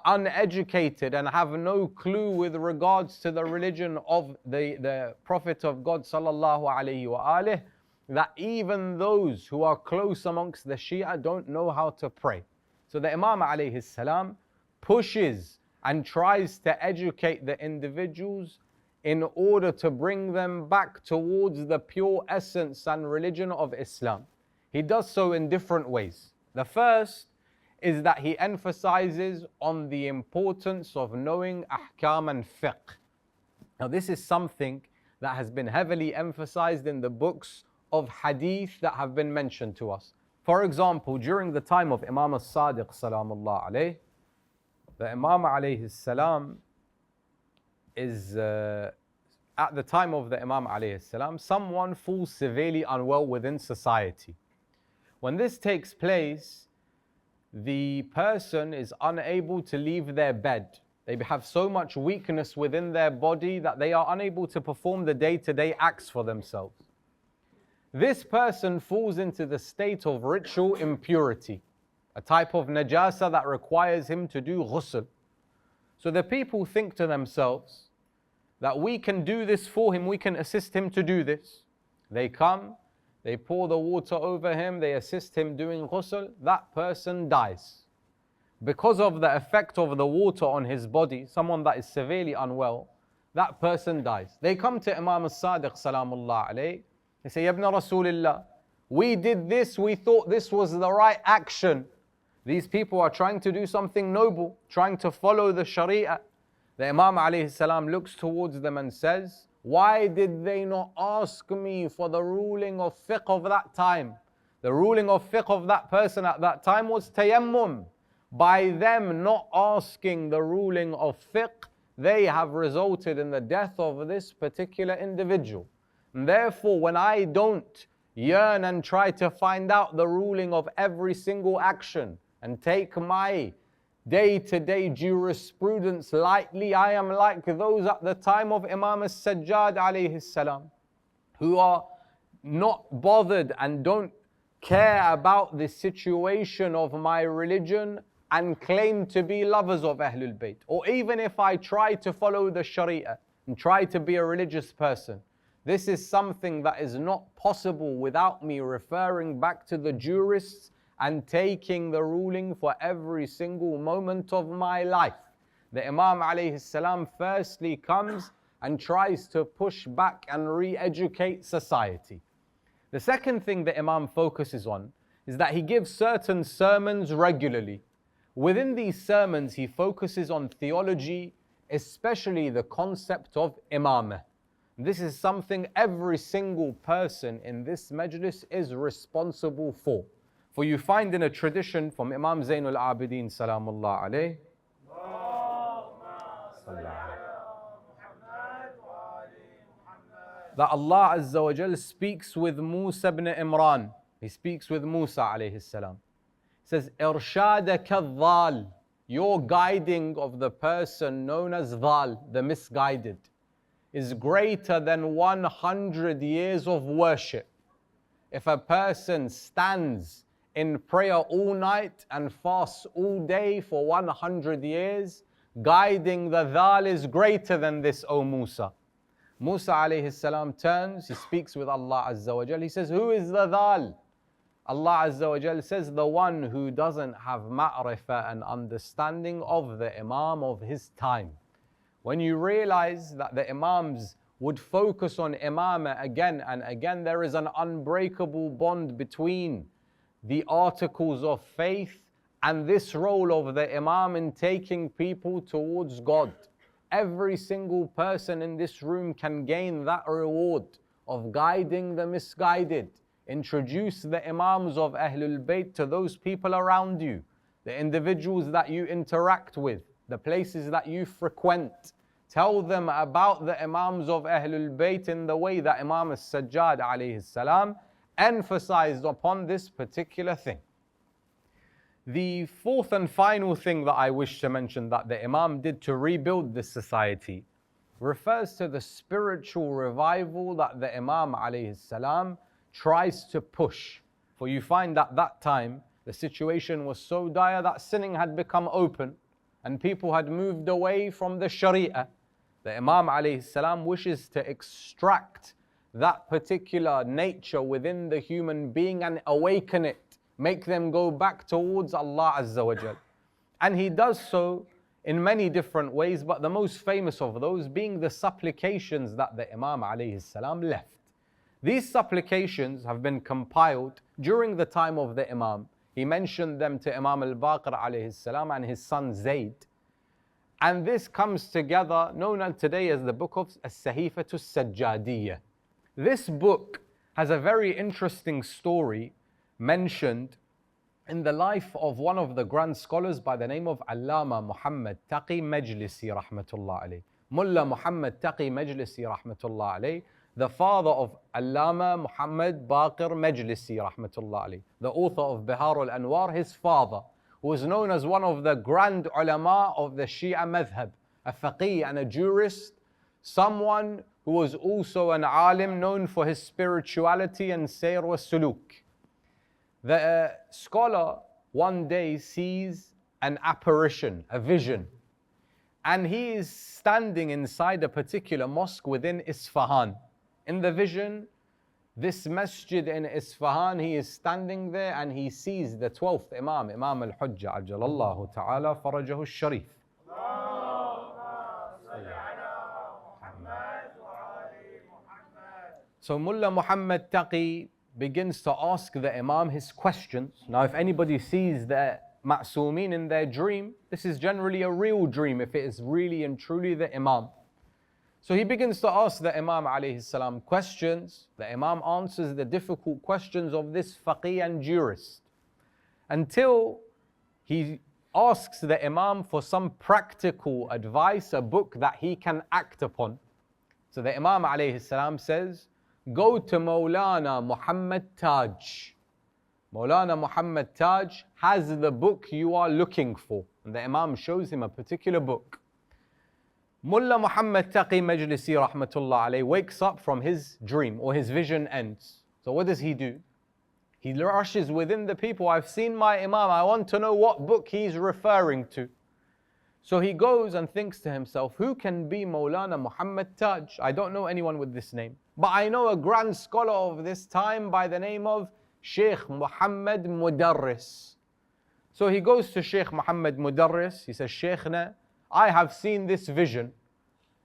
uneducated and have no clue with regards to the religion of the Prophet of God sallallahu alaihi wasallam, that even those who are close amongst the Shia don't know how to pray. So the Imam alayhi salam pushes and tries to educate the individuals in order to bring them back towards the pure essence and religion of Islam. He does so in different ways. The first is that he emphasizes on the importance of knowing ahkam and fiqh. Now this is something that has been heavily emphasized in the books of hadith that have been mentioned to us. For example, during the time of Imam as-Sadiq salamullah alayh, the Imam alayhi salam is, at the time of the Imam alayhi salam, someone falls severely unwell within society. When this takes place, the person is unable to leave their bed. They have so much weakness within their body that they are unable to perform the day-to-day acts for themselves. This person falls into the state of ritual impurity, a type of najasa that requires him to do ghusl. So the people think to themselves that we can do this for him, we can assist him to do this. They come, they pour the water over him, they assist him doing ghusl, that person dies. Because of the effect of the water on his body, someone that is severely unwell, that person dies. They come to Imam as-Sadiq salamullah alayh, they say, Ibn Rasulillah, we did this, we thought this was the right action. These people are trying to do something noble, trying to follow the Sharia. The Imam alayhi salam looks towards them and says, why did they not ask me for the ruling of fiqh of that time? The ruling of fiqh of that person at that time was tayammum. By them not asking the ruling of fiqh, they have resulted in the death of this particular individual. And therefore, when I don't yearn and try to find out the ruling of every single action and take my day-to-day jurisprudence lightly, I am like those at the time of Imam as-Sajjad alayhi salam, who are not bothered and don't care about the situation of my religion and claim to be lovers of Ahlul Bayt. Or even if I try to follow the Sharia and try to be a religious person, this is something that is not possible without me referring back to the jurists and taking the ruling for every single moment of my life. The Imam alayhi salam firstly comes and tries to push back and re-educate society. The second thing the Imam focuses on is that he gives certain sermons regularly. Within these sermons, he focuses on theology, especially the concept of imamah. This is something every single person in this majlis is responsible for. For you find in a tradition from Imam Zainul Abidin salamullah alayh, that Allah Azza wa Jal speaks with Musa ibn Imran. He speaks with Musa alayhi salam. He says, Irshadaka dhal, your guiding of the person known as dhal, the misguided, is greater than 100 years of worship. If a person stands in prayer all night and fasts all day for 100 years, guiding the dhal is greater than this, O Musa. Musa alayhi salam turns, he speaks with Allah Azza wa Jal. He says, who is the dhal? Allah Azza wa Jal says, the one who doesn't have ma'rifah and understanding of the Imam of his time. When you realize that the Imams would focus on imamah again and again, there is an unbreakable bond between the articles of faith and this role of the Imam in taking people towards God. Every single person in this room can gain that reward of guiding the misguided. Introduce the Imams of Ahlul Bayt to those people around you, the individuals that you interact with, the places that you frequent. Tell them about the Imams of Ahlul Bayt in the way that Imam as-Sajjad alayhi salam emphasized upon this particular thing. The fourth and final thing that I wish to mention that the Imam did to rebuild this society refers to the spiritual revival that the Imam alayhi salam tries to push. For you find at that time the situation was so dire that sinning had become open and people had moved away from the Sharia. The Imam alayhi salam wishes to extract that particular nature within the human being and awaken it, make them go back towards Allah Azza wa Jal. And he does so in many different ways, but the most famous of those being the supplications that the Imam alayhi salam left. These supplications have been compiled during the time of the Imam. He mentioned them to Imam al-Baqir alayhi salam and his son Zayd. And this comes together, known today as the book of As-Sahifatu Sajjadiyya. This book has a very interesting story mentioned in the life of one of the grand scholars by the name of Allama Muhammad Taqi Majlisi rahmatullah alayh. Mullah Muhammad Taqi Majlisi rahmatullah alayh, the father of Allama Muhammad Baqir Majlisi rahmatullah alayh, the author of Bihar al-Anwar, his father, who was known as one of the grand ulama of the Shia madhab, a faqih and a jurist, someone who was also an alim known for his spirituality and sayr wa suluk. The scholar one day sees an apparition, a vision, and he is standing inside a particular mosque within Isfahan. In the vision, this masjid in Isfahan, he is standing there and he sees the 12th Imam, Imam al-Hujjah, ajalallahu ta'ala farajahu al-sharif. So Mullah Muhammad Taqi begins to ask the Imam his questions. Now, if anybody sees the ma'soomeen in their dream, this is generally a real dream if it is really and truly the Imam. So he begins to ask the Imam alayhi salam questions. The Imam answers the difficult questions of this faqih and jurist until he asks the Imam for some practical advice, a book that he can act upon. So the Imam alayhi salam says, go to Maulana Muhammad Taj. Maulana Muhammad Taj has the book you are looking for. And the Imam shows him a particular book. Mullah Muhammad Taqi Majlisi rahmatullah alayh wakes up from his dream or his vision ends. So what does he do? He rushes within the people. I've seen my Imam. I want to know what book he's referring to. So he goes and thinks to himself, who can be Maulana Muhammad Taj? I don't know anyone with this name. But I know a grand scholar of this time by the name of Sheikh Muhammad Mudarris. So he goes to Sheikh Muhammad Mudarris. He says, Sheikhna, I have seen this vision.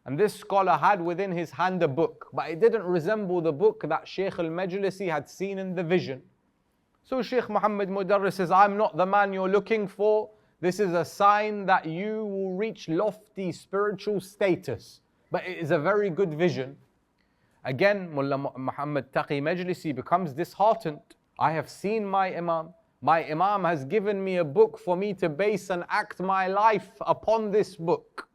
And this scholar had within his hand a book, but it didn't resemble the book that Sheikh al-Majlisi had seen in the vision. So Sheikh Muhammad Mudarris says, I'm not the man you're looking for. This is a sign that you will reach lofty spiritual status. But it is a very good vision. Again, Mullah Muhammad Taqi Majlisi becomes disheartened. I have seen my Imam. My Imam has given me a book for me to base and act my life upon this book.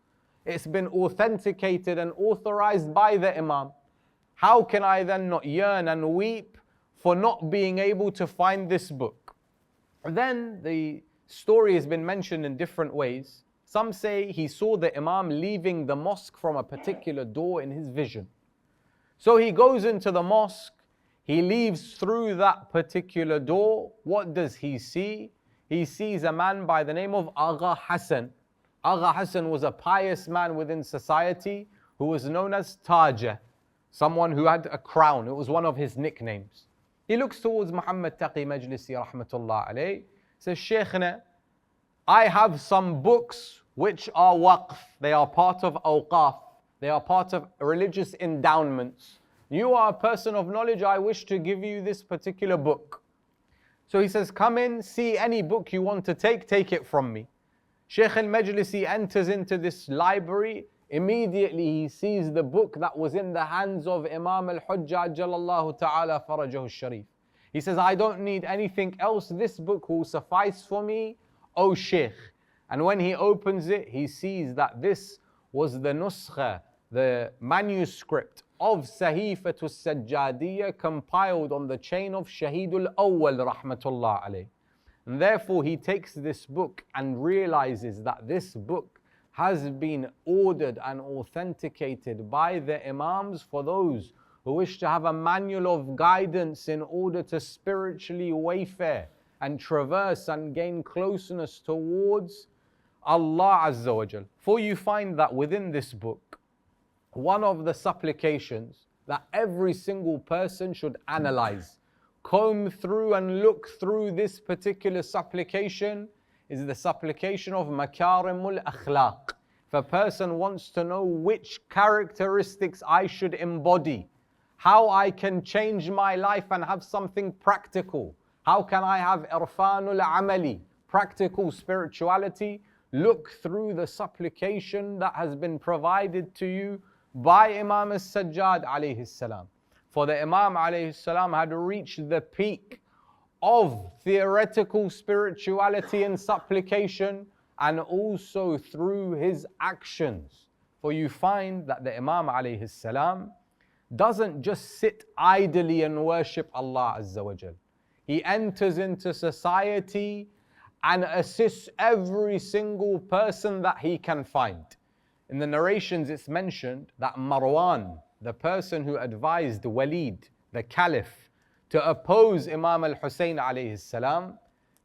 It's been authenticated and authorized by the Imam. How can I then not yearn and weep for not being able to find this book? Then the story has been mentioned in different ways. Some say he saw the Imam leaving the mosque from a particular door in his vision. So he goes into the mosque, he leaves through that particular door. What does he see? He sees a man by the name of Agha Hassan. Agha Hassan was a pious man within society who was known as Taja, someone who had a crown. It was one of his nicknames. He looks towards Muhammad Taqi Majlisi rahmatullah alayh, says, Sheikhna, I have some books which are waqf. They are part of awqaf. They are part of religious endowments. You are a person of knowledge. I wish to give you this particular book. So he says, come in, see any book you want to take it from me. Sheikh al-Majlisi enters into this library. Immediately he sees the book that was in the hands of Imam al-Hujjah Jalallahu Ta'ala Farajahu al-Sharif. He says, I don't need anything else. This book will suffice for me, O Sheikh. And when he opens it, he sees that this was the nuskha, the manuscript of Sahifatul Sajjadiyya compiled on the chain of Shahidul Awwal rahmatullah alayh. And therefore he takes this book and realizes that this book has been ordered and authenticated by the Imams for those who wish to have a manual of guidance in order to spiritually wayfare and traverse and gain closeness towards Allah Azza wa Jal. For you find that within this book, one of the supplications that every single person should analyze, comb through and look through this particular supplication is the supplication of makarimul akhlaq. If a person wants to know which characteristics I should embody, how I can change my life and have something practical, How can I have irfanul amali, practical spirituality? Look through the supplication that has been provided to you by Imam as-Sajjad alayhi salam. For the Imam alayhi salam had reached the peak of theoretical spirituality and supplication, and also through his actions. For you find that the Imam alayhi salam doesn't just sit idly and worship Allah Azza wa Jal. He enters into society and assists every single person that he can find. In the narrations it's mentioned that Marwan, the person who advised Walid, the caliph, to oppose Imam al-Hussein alayhi salam,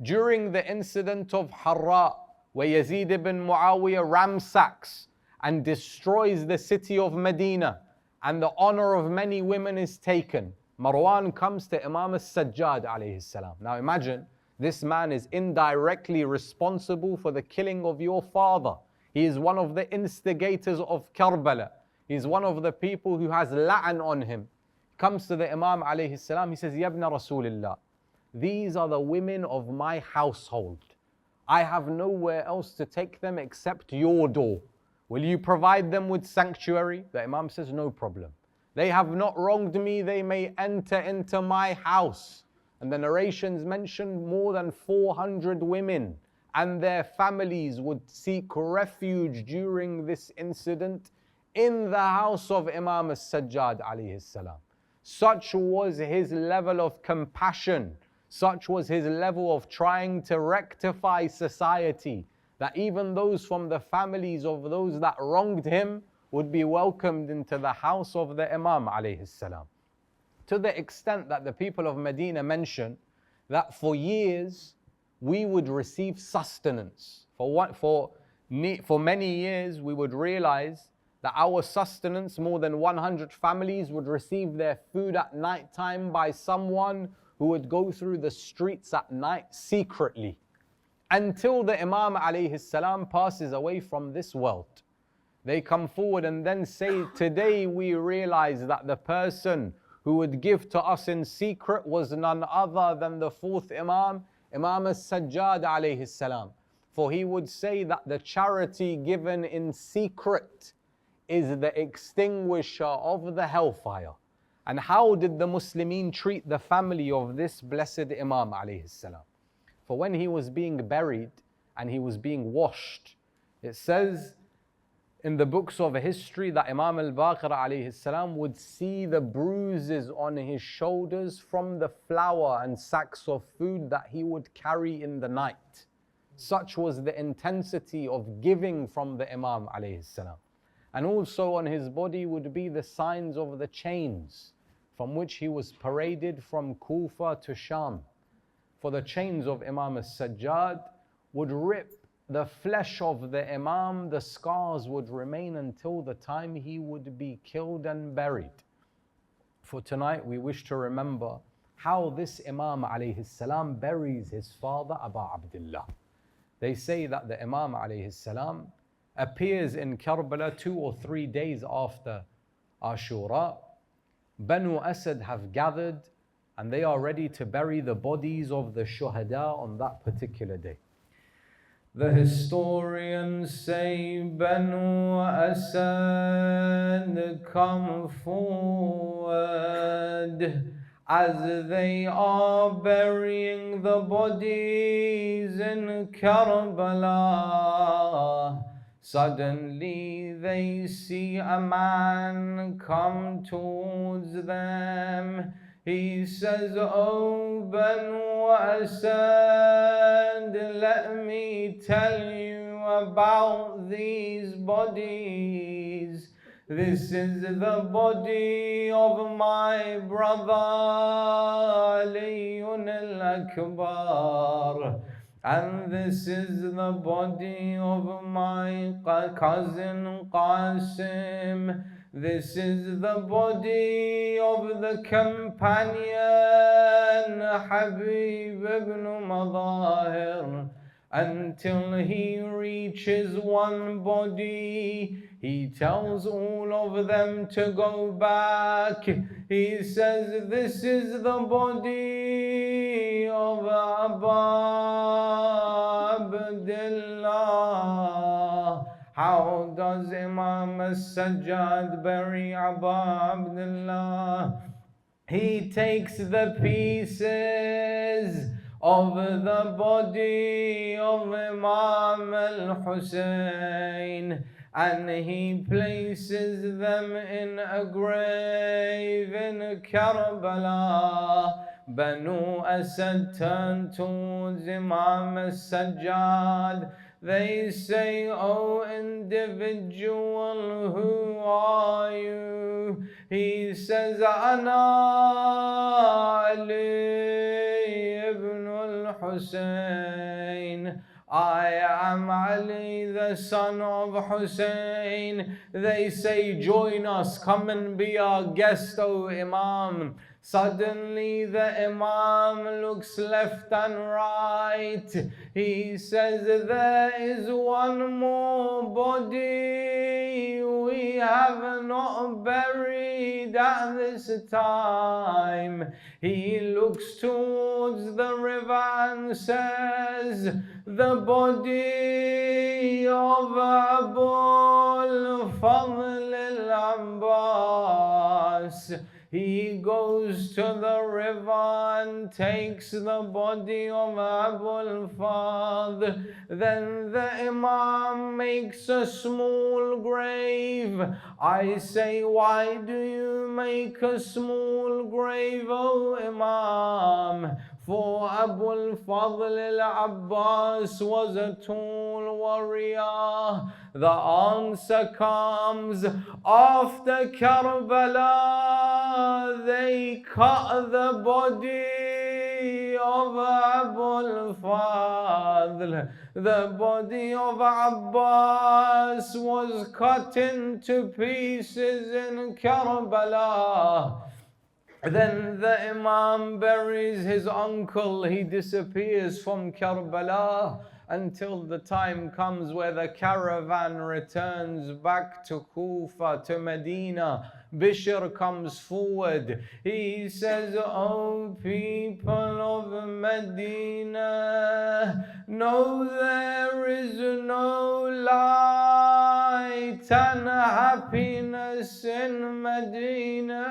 during the incident of Harra, where Yazid ibn Muawiyah ransacks and destroys the city of Medina, and the honor of many women is taken, Marwan comes to Imam as-Sajjad alayhi salam. Now imagine, this man is indirectly responsible for the killing of your father. He is one of the instigators of Karbala. He is one of the people who has la'an on him. Comes to the Imam alayhi salam, he says, Yabna Rasulillah, these are the women of my household. I have nowhere else to take them except your door. Will you provide them with sanctuary? The Imam says, no problem. They have not wronged me, they may enter into my house. And the narrations mention more than 400 women and their families would seek refuge during this incident in the house of Imam as-Sajjad alayhi salam. Such was his level of compassion, such was his level of trying to rectify society, that even those from the families of those that wronged him would be welcomed into the house of the Imam alayhi salam. To the extent that the people of Medina mention that for years we would receive sustenance. For many years we would realize that our sustenance, more than 100 families would receive their food at night time by someone who would go through the streets at night secretly, until the Imam alayhi salam passes away from this world. They come forward and then say, today we realize that the person who would give to us in secret was none other than the fourth Imam, Imam as-Sajjad alayhi salam. For he would say that the charity given in secret is the extinguisher of the hellfire. And how did the Muslimin treat the family of this blessed Imam alayhi salam? For when he was being buried and he was being washed, it says in the books of history that Imam al-Baqir alayhi salam would see the bruises on his shoulders from the flour and sacks of food that he would carry in the night. Such was the intensity of giving from the Imam alayhi salam. And also on his body would be the signs of the chains from which he was paraded from Kufa to Sham. For the chains of Imam as-Sajjad would rip the flesh of the Imam, the scars would remain until the time he would be killed and buried. For tonight we wish to remember how this Imam alayhi salam buries his father Abu Abdullah. They say that the Imam alayhi salam appears in Karbala 2 or 3 days after Ashura. Banu Asad have gathered and they are ready to bury the bodies of the shuhada on that particular day. The historians say Banu Asad come forward as they are burying the bodies in Karbala. Suddenly they see a man come towards them. He says, "Oh Banu Asad, let me tell you about these bodies. This is the body of my brother Aliyun al-Akbar. And this is the body of my cousin Qasim. This is the body of the companion Habib ibn Muntadhar. until he reaches one body. He tells all of them to go back. He says, this is the body of Abdullah. How does Imam al-Sajjad bury Abu Abdullah? He takes the pieces of the body of Imam al-Hussein and he places them in a grave in Karbala. Banu Asad turn towards Imam al-Sajjad. They say, "O individual, who are you?" He says, "Ana Ali ibn al-Hussein. I am Ali, the son of Hussein." They say, "Join us, come and be our guest, O Imam." Suddenly the Imam looks left and right. He says, "There is one more body we have not buried at this time." He looks towards the river and says, "The body of Abul Fadl al-Abbas." He goes to the river and takes the body of Abul Fadl. Then the Imam makes a small grave. I say, "Why do you make a small grave, O Imam?" For Abul Fadl al-Abbas was a tall warrior. The answer comes, after Karbala, they cut the body of Abul Fadl. The body of Abbas was cut into pieces in Karbala. Then the Imam buries his uncle. He disappears from Karbala until the time comes where the caravan returns back to Kufa, to Medina. Bishr comes forward. He says, "O people of Medina, know there is no light and happiness in Medina.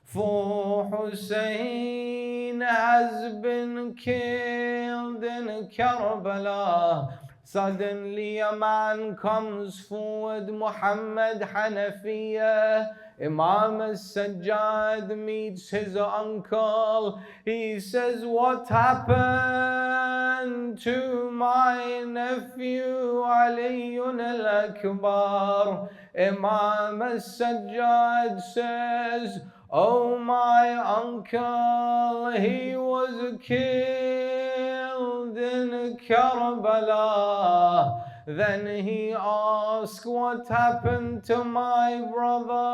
For Hussein has been killed in Karbala." Suddenly a man comes forward, Muhammad Hanafiya. Imam al-Sajjad meets his uncle. He says, "What happened to my nephew Ali al-Akbar?" Imam al-Sajjad says, "Oh my uncle, he was killed in Karbala." Then he asks, "What happened to my brother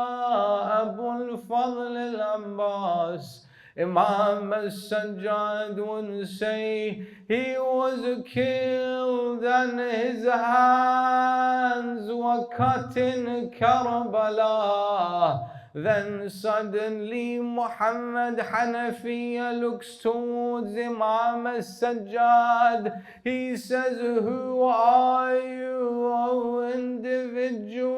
Abul Fadl al-Abbas?" Imam al-Sajjad would say, "He was killed and his hands were cut in Karbala." Then suddenly Muhammad Hanafiya looks towards Imam al-Sajjad. He says, "Who are you, O individual?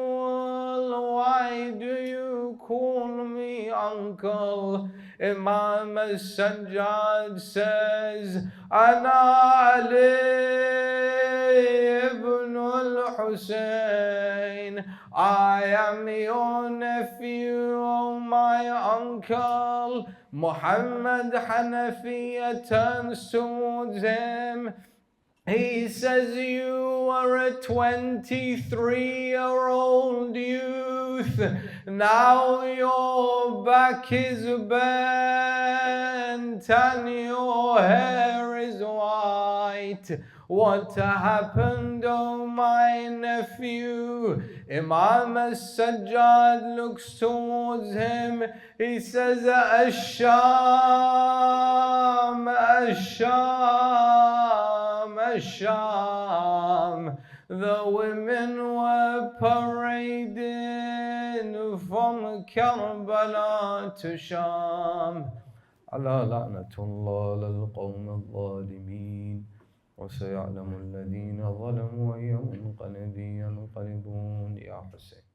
Why do you call me uncle?" Imam al-Sajjad says, "Ana Ali ibn al-Hussein. I am your nephew, O my uncle." Muhammad Hanafiya turns towards him. He says, "You were a 23-year-old youth. Now your back is bent and your hair is white. What happened, O my nephew?" Imam al-Sajjad looks towards him. He says, "Ash-Sham, Ash-Sham." Sham. The women were parading from Karbala to Sham. على لعنة الله للقوم الظالمين وسيعلم الذين ظلموا أي منقلب ينقلبون يا حسين.